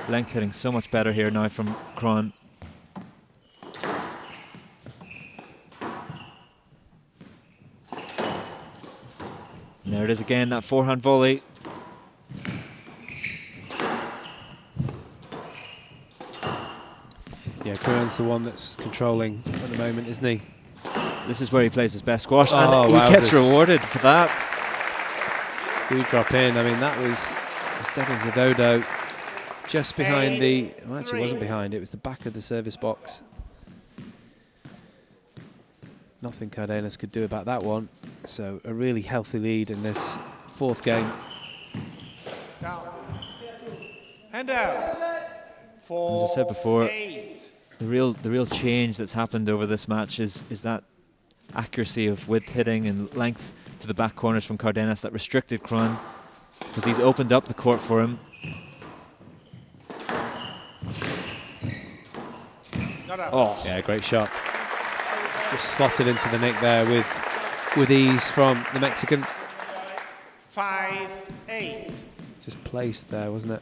Length hitting so much better here now from Crouin. And there it is again, that forehand volley. Yeah, Crouin's the one that's controlling at the moment, isn't he? This is where he plays his best squash, Oh, and he gets rewarded for that. Do drop in. I mean, that was as dead as a dodo. Just behind the. Well, actually, it wasn't behind. It was the back of the service box. Nothing Cardenas could do about that one. So a really healthy lead in this 4th game. Down. And out. As I said before, the real change that's happened over this match is that accuracy of width hitting and length to the back corners from Cardenas that restricted Crouin, because he's opened up the court for him. Oh, yeah, great shot. Just slotted into the nick there with ease from the Mexican. 5-8. Just placed there, wasn't it?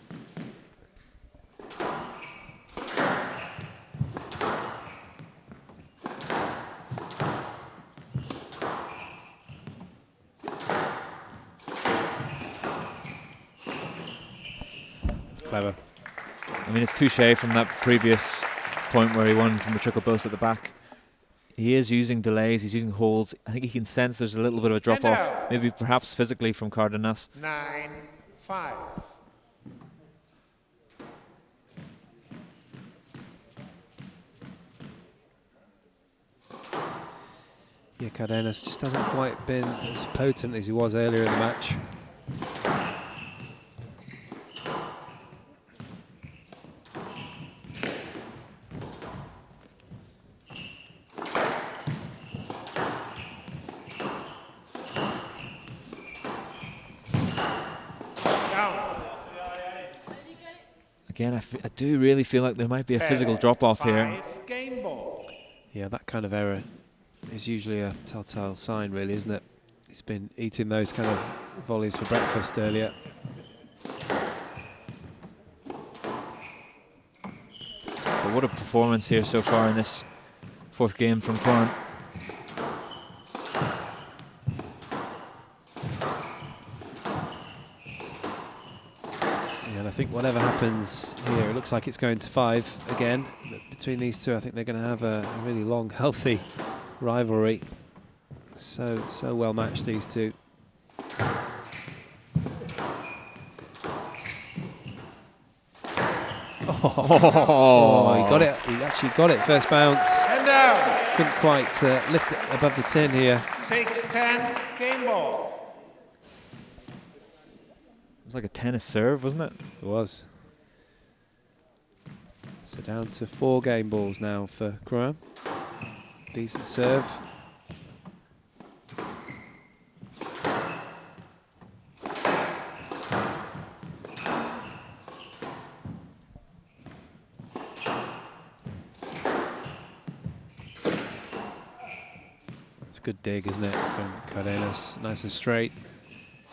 Clever. I mean, it's touche from that previous point where he won from the triple post at the back. He is using delays, he's using holds. I think he can sense there's a little bit of a drop off, maybe perhaps physically from Cardenas. 9-5. Yeah, Cardenas just hasn't quite been as potent as he was earlier in the match. again, I do really feel like there might be a physical drop-off here. Game ball. Yeah, that kind of error is usually a telltale sign, really, isn't it? He's been eating those kind of volleys for breakfast earlier. But what a performance here so far in this 4th game from Crouin. Yeah, and I think whatever happens here, it looks like it's going to 5 again. But between these two, I think they're going to have a really long, healthy rivalry. So well matched, these two. Oh, he got it. He actually got it first bounce. And down. Couldn't quite lift it above the tin here. 6-10 game ball. It was like a tennis serve, wasn't it? It was. So down to 4 game balls now for Crouin. Decent serve. It's a good dig, isn't it, from Cardenas? Nice and straight.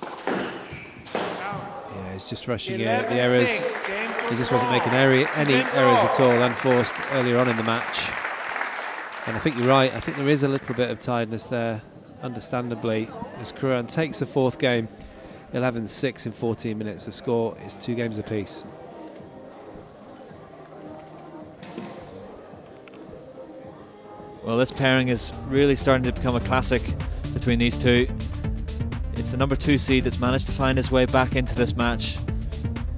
Yeah, he's just rushing in at the errors. He just wasn't making any errors at all, unforced earlier on in the match. And I think you're right. I think there is a little bit of tiredness there, understandably, as Crouin takes the 4th game. 11-6 in 14 minutes. The score is 2 games apiece. Well, this pairing is really starting to become a classic between these two. It's the number 2 seed that's managed to find his way back into this match,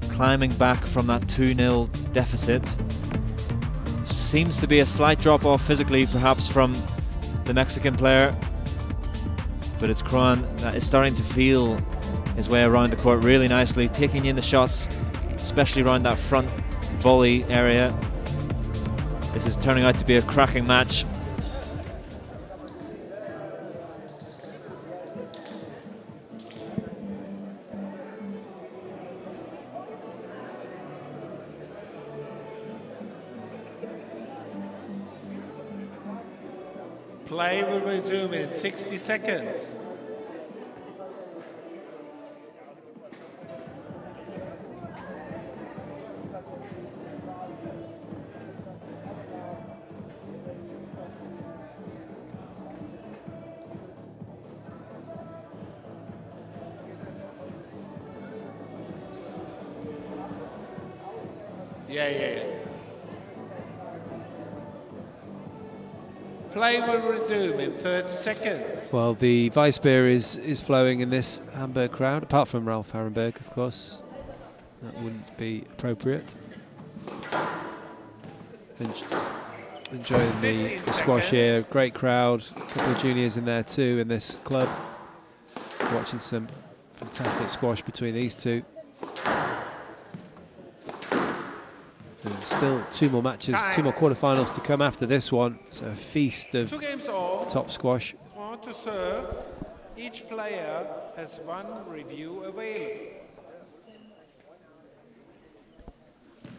climbing back from that 2-0 deficit. Seems to be a slight drop-off physically, perhaps, from the Mexican player, but it's Crouin that is starting to feel his way around the court really nicely, taking in the shots, especially around that front volley area. This is turning out to be a cracking match. Play will resume in 60 seconds. Yeah. Play will resume in 30 seconds. Well, the Vice beer is flowing in this Hamburg crowd, apart from Ralph Harenberg, of course. That wouldn't be appropriate. Enjoying the squash here, great crowd, a couple of juniors in there too in this club. Watching some fantastic squash between these two. And still 2 more matches, 2 more quarterfinals to come after this one. So a feast of top squash. Want to serve? Each player has 1 review available.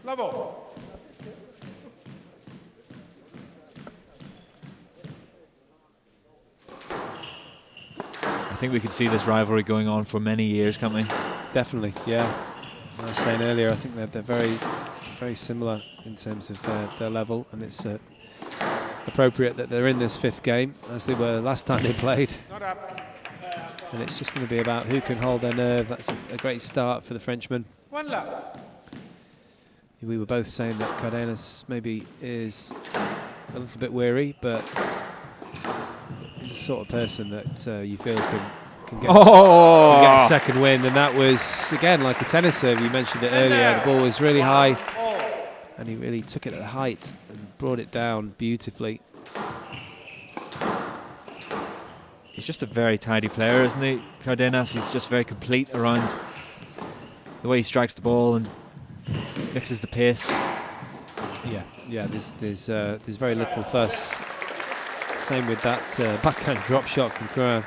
Level. I think we could see this rivalry going on for many years, can't we? Definitely, yeah. I was saying earlier, I think they're very similar in terms of their level, and it's appropriate that they're in this 5th game, as they were last time they played. And it's just going to be about who can hold their nerve. That's a great start for the Frenchman. 1 love. We were both saying that Cardenas maybe is a little bit weary, but he's the sort of person that you feel can get a second win. And that was, again, like a tennis serve. You mentioned it earlier. The ball was really high, and he really took it at height and brought it down beautifully. He's just a very tidy player, isn't he, Cardenas? He's just very complete around the way he strikes the ball and mixes the pace. Yeah. There's very little fuss. Same with that backhand drop shot from Crouin.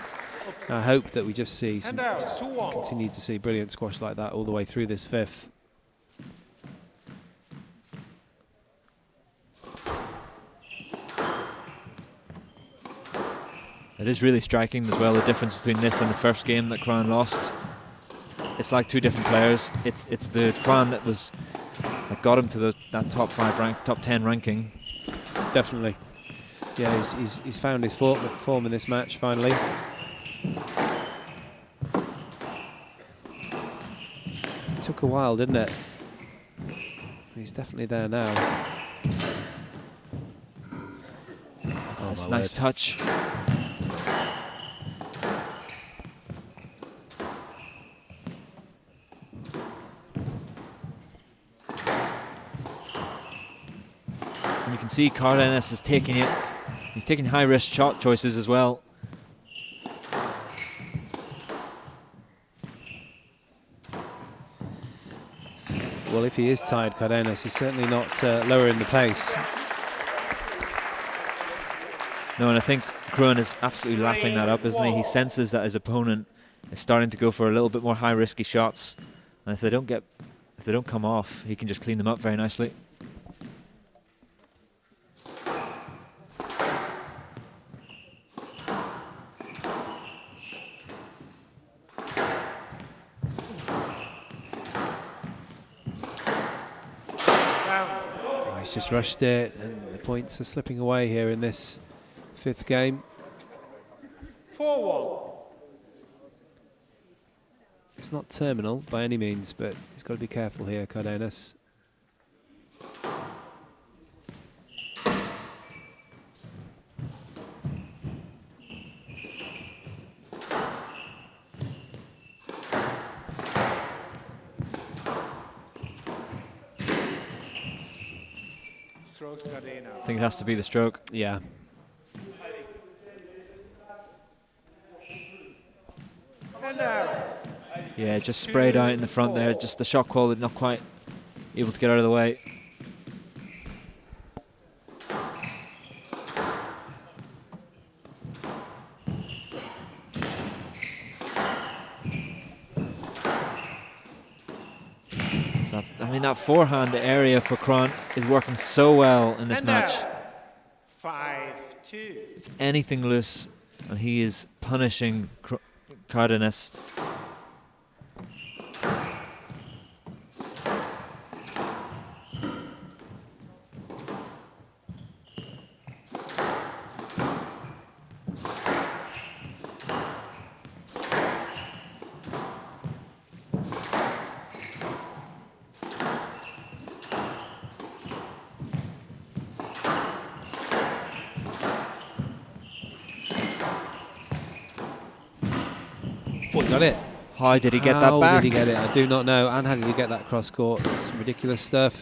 I hope that we just see continue to see brilliant squash like that all the way through this 5th. It is really striking as well, the difference between this and the first game that Crouin lost. It's like two different players. It's the Crouin that got him to that top 10 ranking. Definitely. Yeah, he's found his form in this match finally. It took a while, didn't it? He's definitely there now. Oh, that's a nice touch. And you can see Cardenas is taking it. He's taking high-risk shot choices as well. Well, if he is tired, Cardenas, he's certainly not lowering the pace. No, and I think Crouin is absolutely lapping that up, isn't he? He senses that his opponent is starting to go for a little bit more high-risky shots, and if they don't come off, he can just clean them up very nicely. Just rushed it, and the points are slipping away here in this 5th game. 4-1. It's not terminal by any means, but he's got to be careful here, Cardenas. I think it has to be the stroke. Yeah. Yeah, just sprayed out in the front there. Just the shot quality not quite able to get out of the way. I mean, that forehand area for Crouin is working so well in this match. 5-2. It's anything loose, and he is punishing Cardenas. Got it. How did he get that back? How did he get it? I do not know. And how did he get that cross court? Some ridiculous stuff.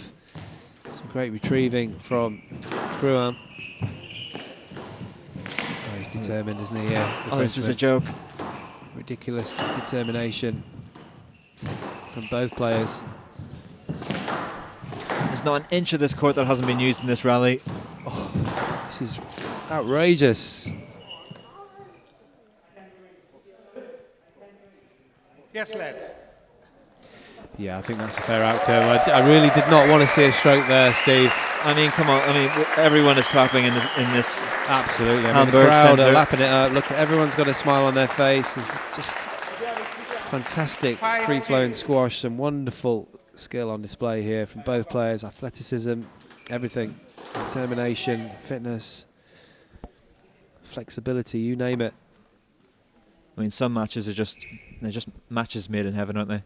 Some great retrieving from Crouin. Oh, he's determined, isn't he? Yeah. Oh, this is a joke. Ridiculous determination from both players. There's not an inch of this court that hasn't been used in this rally. Oh, this is outrageous. Yes, lad. Yeah, I think that's a fair outcome. I really did not want to see a stroke there, Steve. I mean, come on. I mean, everyone is clapping in this. Absolutely. I mean, Hamburg the crowd centre. are lapping it up. Look, everyone's got a smile on their face. It's just fantastic free-flowing squash. Some wonderful skill on display here from both players. Athleticism, everything. Determination, fitness, flexibility, you name it. I mean, some matches are just matches made in heaven, aren't they?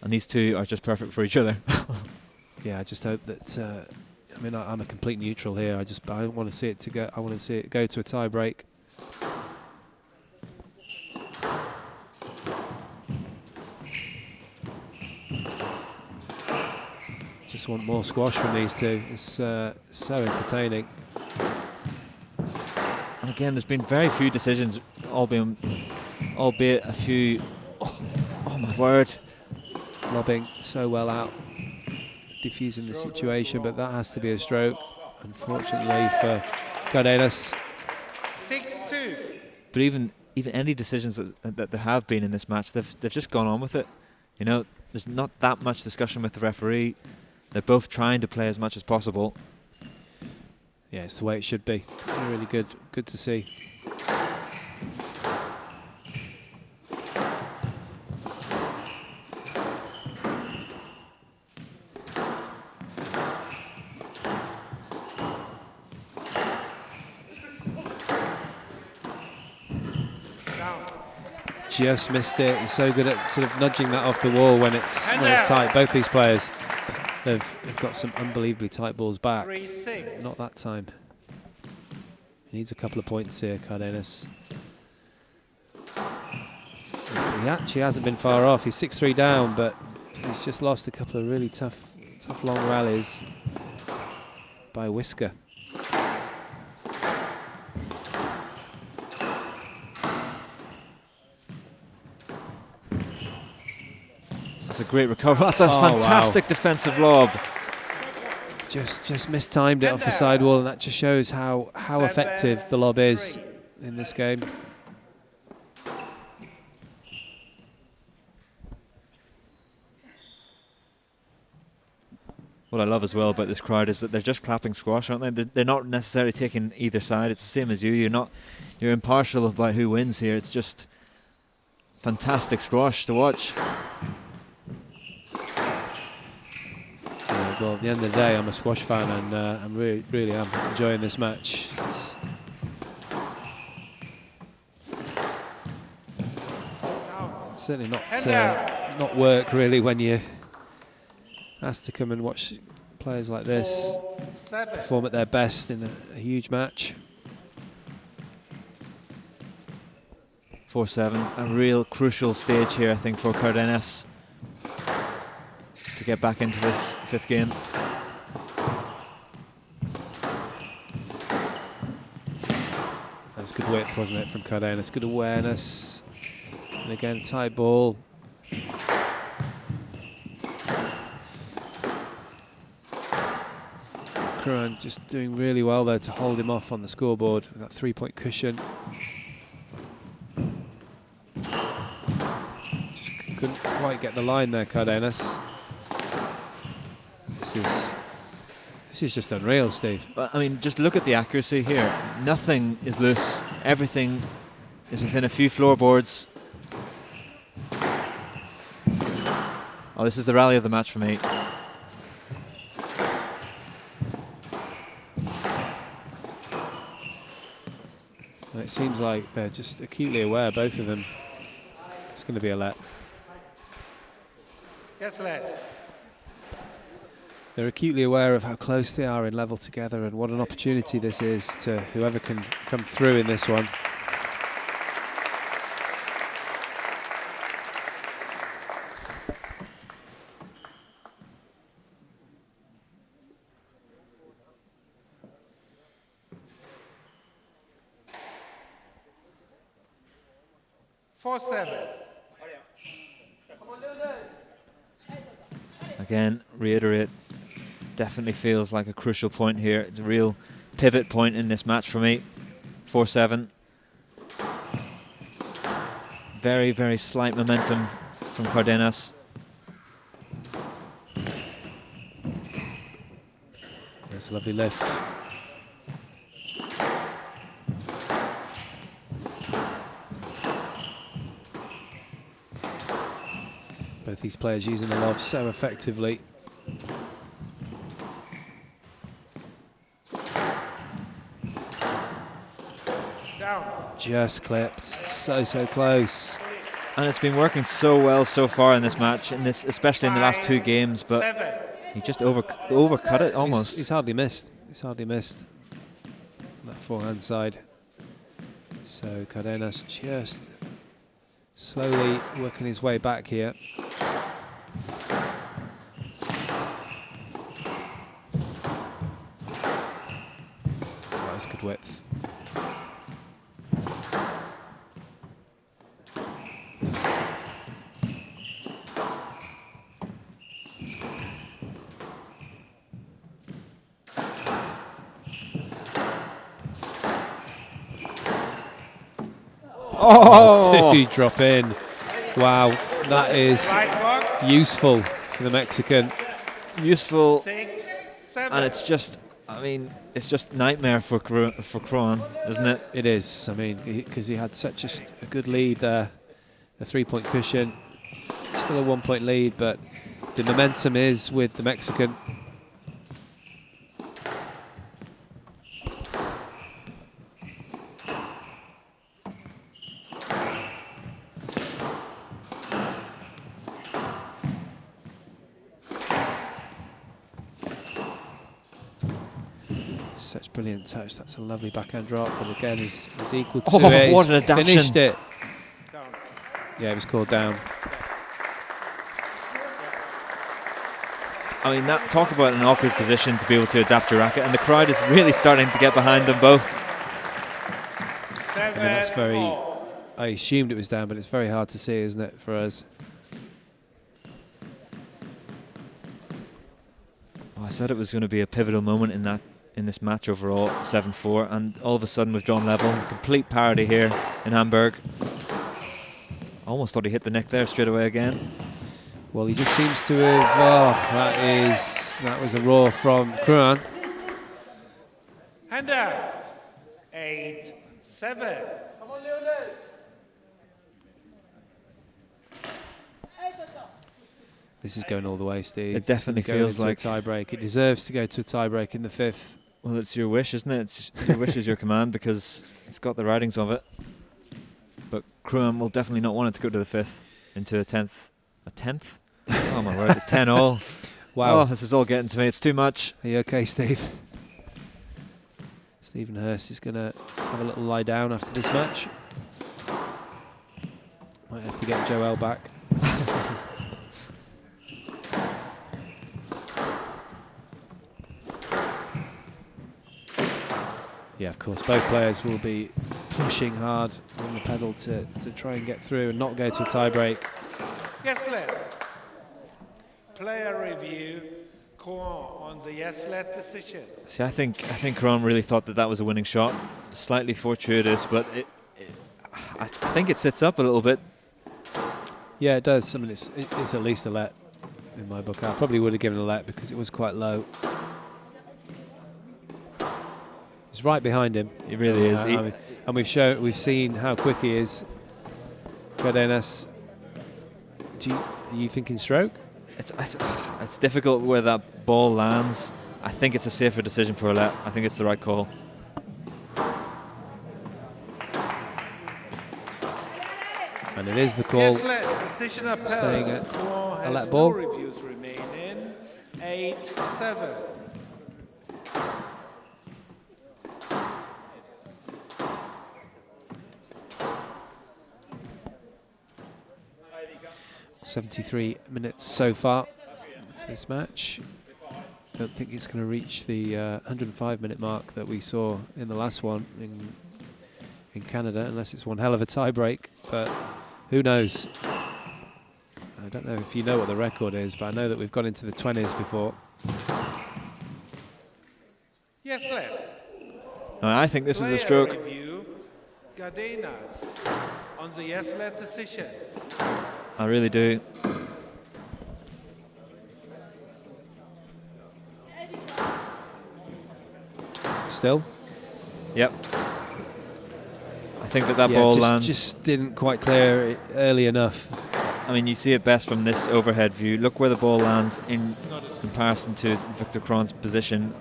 And these two are just perfect for each other. Yeah, I just hope that. I mean, I'm a complete neutral here. I want to see it to go. I want to see it go to a tie break. Just want more squash from these two. It's so entertaining. And again, there's been very few decisions, albeit a few. Oh my word! Lobbing so well out, diffusing the situation, but that has to be a stroke, unfortunately for Cardenas. 6-2. But even any decisions that there have been in this match, they've just gone on with it. You know, there's not that much discussion with the referee. They're both trying to play as much as possible. Yeah, it's the way it should be. Really good to see. just missed it. He's so good at sort of nudging that off the wall when it's tight. Both these players have got some unbelievably tight balls back. 3-6. Not that time. He needs a couple of points here, Cardenas. He actually hasn't been far off. He's 6-3 down, but he's just lost a couple of really tough long rallies by a whisker. That's a great recovery. That's a fantastic defensive lob. Just mistimed it off the sidewall, and that just shows how effective the lob is in this game. What I love as well about this crowd is that they're just clapping squash, aren't they? They're not necessarily taking either side. It's the same as you. You're impartial about who wins here. It's just fantastic squash to watch. Well, at the end of the day, I'm a squash fan, and I'm really am enjoying this match. Certainly not work really when you asked to come and watch players like this perform at their best in a huge match. 4-7, a real crucial stage here, I think, for Cardenas to get back into this 5th game. That's good width, wasn't it, from Cardenas? Good awareness. And again, tight ball. Crouin just doing really well there to hold him off on the scoreboard with that 3-point cushion. Just couldn't quite get the line there, Cardenas. This is just unreal, Steve. But I mean, just look at the accuracy here. Nothing is loose. Everything is within a few floorboards. Oh, this is the rally of the match for me. And it seems like they're just acutely aware, both of them. It's going to be a let. Yes, let. They're acutely aware of how close they are in level together, and what an opportunity this is to whoever can come through in this one. Again, reiterate, definitely feels like a crucial point here. It's a real pivot point in this match for me. 4-7. Very, very slight momentum from Cardenas. That's a lovely lift. Both these players using the lob so effectively. Down. Just clipped, so close. And it's been working so well so far in this match, especially in the last 2 games, but he just overcut it almost. He's hardly missed. He's hardly missed that forehand side. So Cardenas just slowly working his way back here. That's good width. Oh! 2 drop in. Wow, that is useful for the Mexican. Useful. 6, 7. And it's just, I mean, it's just nightmare for Crouin, isn't it? It is. I mean, because he had such a good lead there, a 3-point cushion. Still a 1-point lead, but the momentum is with the Mexican. such brilliant touch. That's a lovely backhand drop, but again, he's equal to Oh, it. what He's an adaptation. finished it. Down. Yeah, it was called down. I mean, talk about an awkward position to be able to adapt your racket, and the crowd is really starting to get behind them both. I mean, that's very. I assumed it was down, but it's very hard to see, isn't it, for us? Oh, I said it was going to be a pivotal moment in this match overall, 7-4, and all of a sudden we've drawn level. Complete parity here in Hamburg. Almost thought he hit the neck there straight away again. Well, he just seems to have. Oh, that was a roar from Crouin. Hand out. 8-7. Come on, Leonel. This is going all the way, Steve. It definitely feels like a tie break. It deserves to go to a tie break in the 5th. Well, it's your wish, isn't it? It's your wish is your command, because it's got the writings of it. But Crouin will definitely not want it to go to the 5th into a 10th. A 10th? Oh my word! 10-all. Wow. Oh, this is all getting to me. It's too much. Are you okay, Steve? Stephen Hurst is going to have a little lie down after this match. Might have to get Joel back. Yeah, of course, both players will be pushing hard on the pedal to try and get through and not go to a tie break. Yes, left. Player review. Crouin on the yes let decision. See, I think Crouin really thought that was a winning shot. Slightly fortuitous, but I think it sits up a little bit. Yeah, it does. I mean, it's at least a let in my book. I probably would have given a let because it was quite low. It's right behind him. It really is. And we've seen how quick he is. Cardenas. Are you thinking stroke? It's difficult where that ball lands. I think it's a safer decision for a let. I think it's the right call. And it is the call. Yes, let. Decision upheld. Staying at Crouin a let has ball. no reviews remaining. 8-7. .73 minutes so far for this match. Don't think it's going to reach the 105-minute mark that we saw in the last one in Canada, unless it's one hell of a tie break. But who knows? I don't know if you know what the record is, but I know that we've gone into the 20s before. Yes, let. I think this is a Player stroke. review. Cardenas on the yes let decision. I really do. Still? Yep. I think that ball lands. Just didn't quite clear it early enough. I mean, you see it best from this overhead view. Look where the ball lands in comparison to Victor Crouin's position.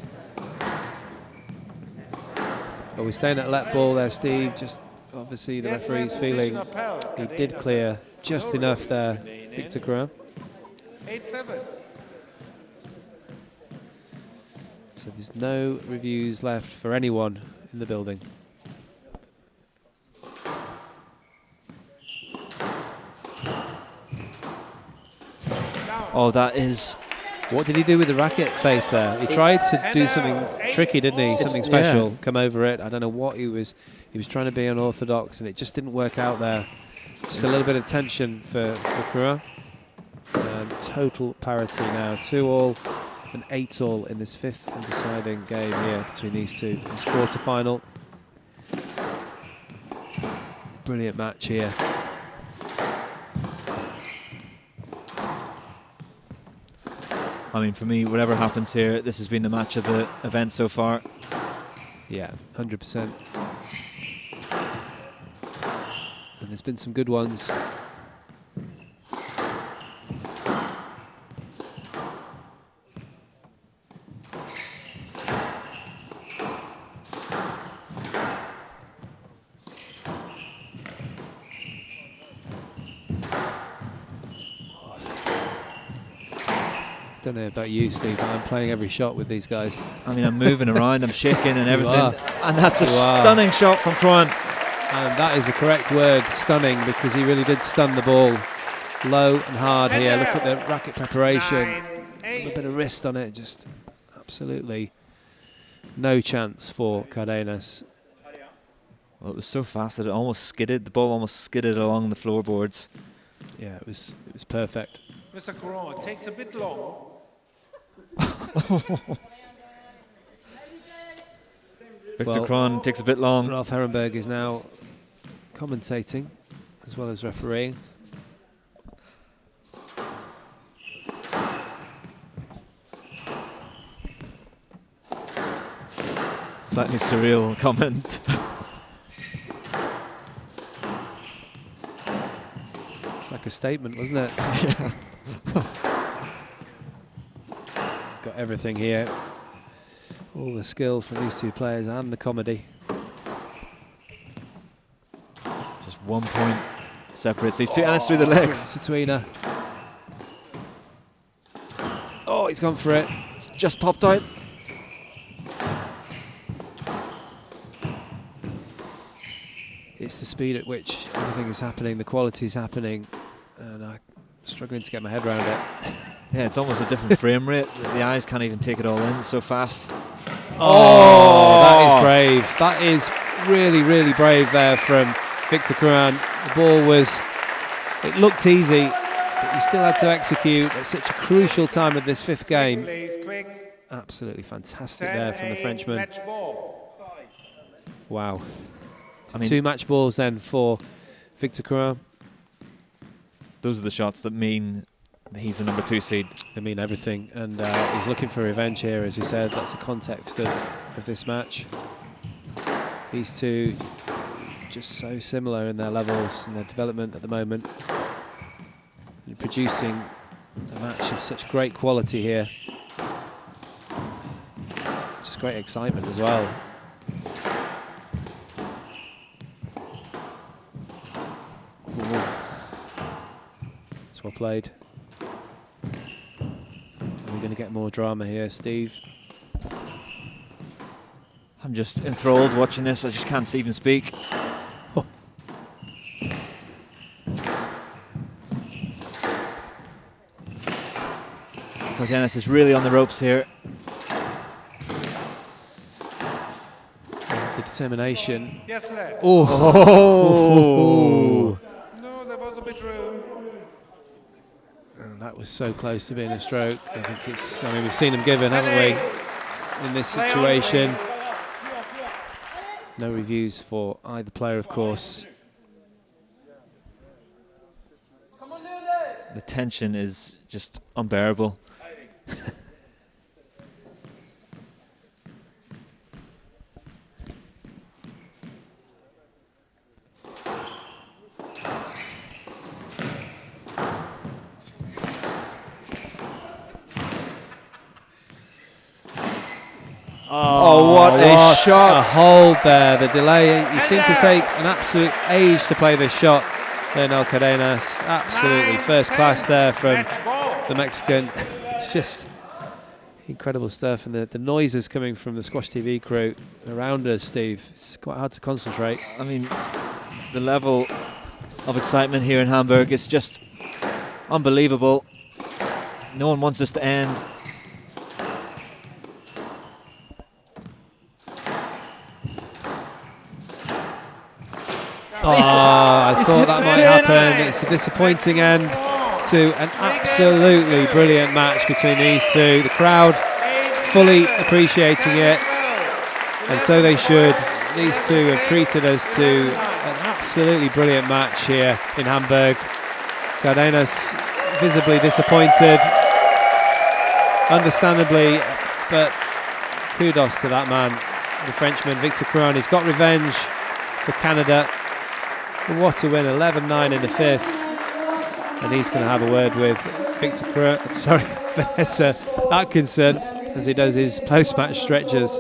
But we're staying at let ball there, Steve. Just obviously the referee's feeling he did clear just enough there, Victor Crouin. 8-7. So there's no reviews left for anyone in the building. Oh, that is... What did he do with the racket face there? He tried to do something tricky, didn't he? Something special, come over it. I don't know what he was trying to be unorthodox, and it just didn't work out there. Just a little bit of tension for Crouin. Total parity now, 2-all and 8-all in this 5th and deciding game here between these two. This quarter-final. Brilliant match here. I mean, for me, whatever happens here, this has been the match of the event so far. Yeah, 100%. And there's been some good ones. don't know about you, Steve, but I'm playing every shot with these guys. I mean, I'm moving around, I'm shaking and everything. are. And that's a You are. stunning shot from Crouin. And that is the correct word, stunning, because he really did stun the ball low and hard here. Look at the racket preparation. A little bit of wrist on it, just absolutely no chance for Cardenas. Well, it was so fast that it almost skidded. The ball almost skidded along the floorboards. Yeah, it was perfect. Mr. Crouin, it takes a bit long. Victor Crouin takes a bit long. Ralph Herrenberg is now commentating as well as refereeing. Slightly surreal comment. It's like a statement, wasn't it? Yeah. Got everything here. All the skill from these two players and the comedy. Just 1 point separates these two, and it's through the legs. Satuina. Oh, he's gone for it. It's just popped out. It's the speed at which everything is happening, the quality is happening, and I'm struggling to get my head around it. Yeah, it's almost a different frame rate. The eyes can't even take it all in. It's so fast. Oh, that is brave. That is really, really brave there from Victor Crouin. The ball it looked easy, but you still had to execute at such a crucial time of this fifth game. Absolutely fantastic there from the Frenchman. Wow. I mean, 2 match balls then for Victor Crouin. Those are the shots that mean he's the number 2 seed. They mean everything, and he's looking for revenge here, as we said. That's the context of this match. These two just so similar in their levels and their development at the moment, and producing a match of such great quality here. Just great excitement as well. Ooh. It's well played. Are we going to get more drama here, Steve? I'm just enthralled watching this. I just can't even speak. Oh. Cardenas is really on the ropes here. The determination. Yes, lad. Oh. No, there was a bit room. And that was so close to being a stroke. I think it's, I mean, we've seen them given, haven't we, in this situation. No reviews for either player, of course. The tension is just unbearable. Oh, what a shot. A hold there. The delay. He seemed to take an absolute age to play this shot. Leonel Cardenas. Absolutely first class there from the Mexican. It's just incredible stuff. And the noises coming from the SQUASHTV crew around us, Steve. It's quite hard to concentrate. I mean, the level of excitement here in Hamburg is just unbelievable. No one wants this to end. Oh, I thought that might happen. It's a disappointing end to an absolutely brilliant match between these two. The crowd fully appreciating it, and so they should. These two have treated us to an absolutely brilliant match here in Hamburg. Cardenas visibly disappointed, understandably, but kudos to that man, the Frenchman, Victor Crouin. He's got revenge for Canada. What a win, 11-9 in the fifth. And he's going to have a word with Victor Crouin, sorry, Vanessa Atkinson, as he does his post-match stretches.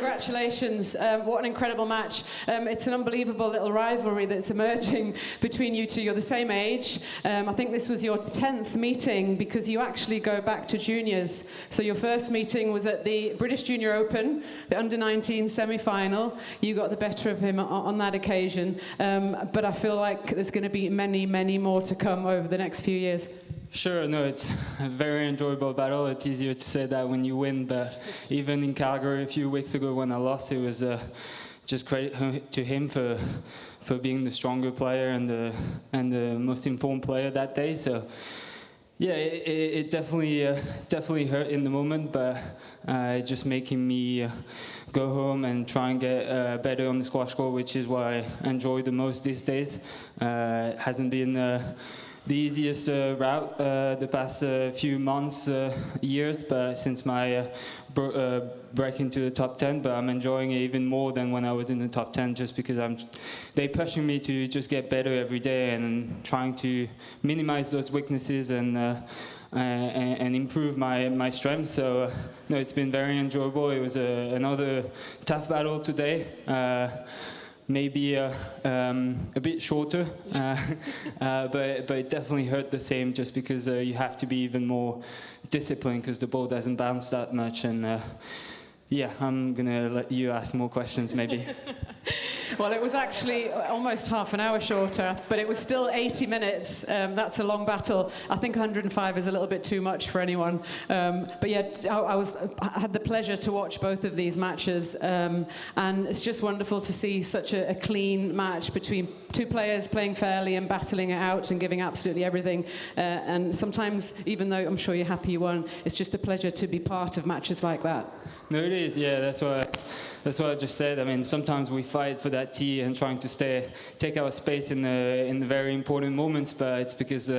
Congratulations. What an incredible match. It's an unbelievable little rivalry that's emerging between you two. You're the same age. I think this was your 10th meeting because you actually go back to juniors. So your first meeting was at the British Junior Open, the under-19 semi-final. You got the better of him on that occasion. But I feel like there's going to be many, many more to come over the next few years. Sure, no, it's a very enjoyable battle. It's easier to say that when you win, but even in Calgary a few weeks ago when I lost, it was just credit to him for being the stronger player and the most informed player that day. So yeah, it definitely hurt in the moment, but just making me go home and try and get better on the squash court, which is what I enjoy the most these days. It hasn't been the easiest route the past few months, years, but since my break into the top 10, but I'm enjoying it even more than when I was in the top 10, just because they're pushing me to just get better every day and trying to minimize those weaknesses and improve my strengths. So no, it's been very enjoyable. It was another tough battle today. Maybe a bit shorter, but it definitely hurt the same, just because you have to be even more disciplined because the ball doesn't bounce that much. And yeah, I'm gonna let you ask more questions maybe. Well, it was actually almost half an hour shorter, but it was still 80 minutes. That's a long battle. I think 105 is a little bit too much for anyone. But yeah, I had the pleasure to watch both of these matches, and it's just wonderful to see such a clean match between two players playing fairly and battling it out and giving absolutely everything. And sometimes, even though I'm sure you're happy you won, it's just a pleasure to be part of matches like that. No, it is. Yeah, that's what I just said. I mean, sometimes we fight for that tee and trying to take our space in the very important moments, but it's because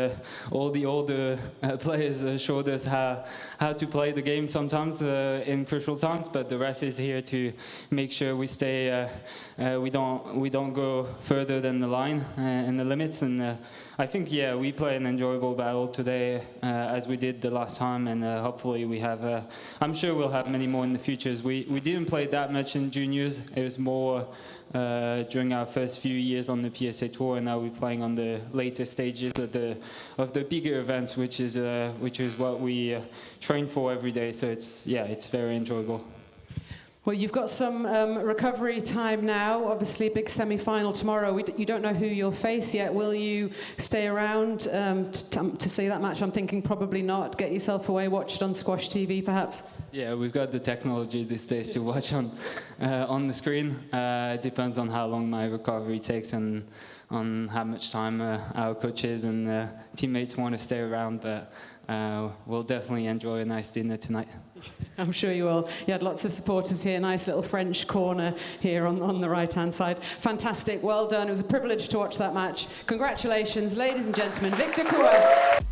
all the older players showed us how to play the game sometimes in crucial times. But the ref is here to make sure we stay. We don't go further than the line and the limits. And I think, yeah, we play an enjoyable battle today as we did the last time, and hopefully we have. I'm sure we'll have many more in the futures. We didn't play that much in juniors. It was more during our first few years on the PSA Tour, and now we're playing on the later stages of the bigger events, which is what we train for every day. So it's very enjoyable. Well, you've got some recovery time now. Obviously, big semi-final tomorrow. You don't know who you'll face yet. Will you stay around to see that match? I'm thinking probably not. Get yourself away, watch it on Squash TV, perhaps. Yeah, we've got the technology these days to watch on the screen. It depends on how long my recovery takes and on how much time our coaches and teammates want to stay around. But we'll definitely enjoy a nice dinner tonight. I'm sure you will. You had lots of supporters here, nice little French corner here on the right-hand side. Fantastic, well done. It was a privilege to watch that match. Congratulations, ladies and gentlemen, Victor Crouin.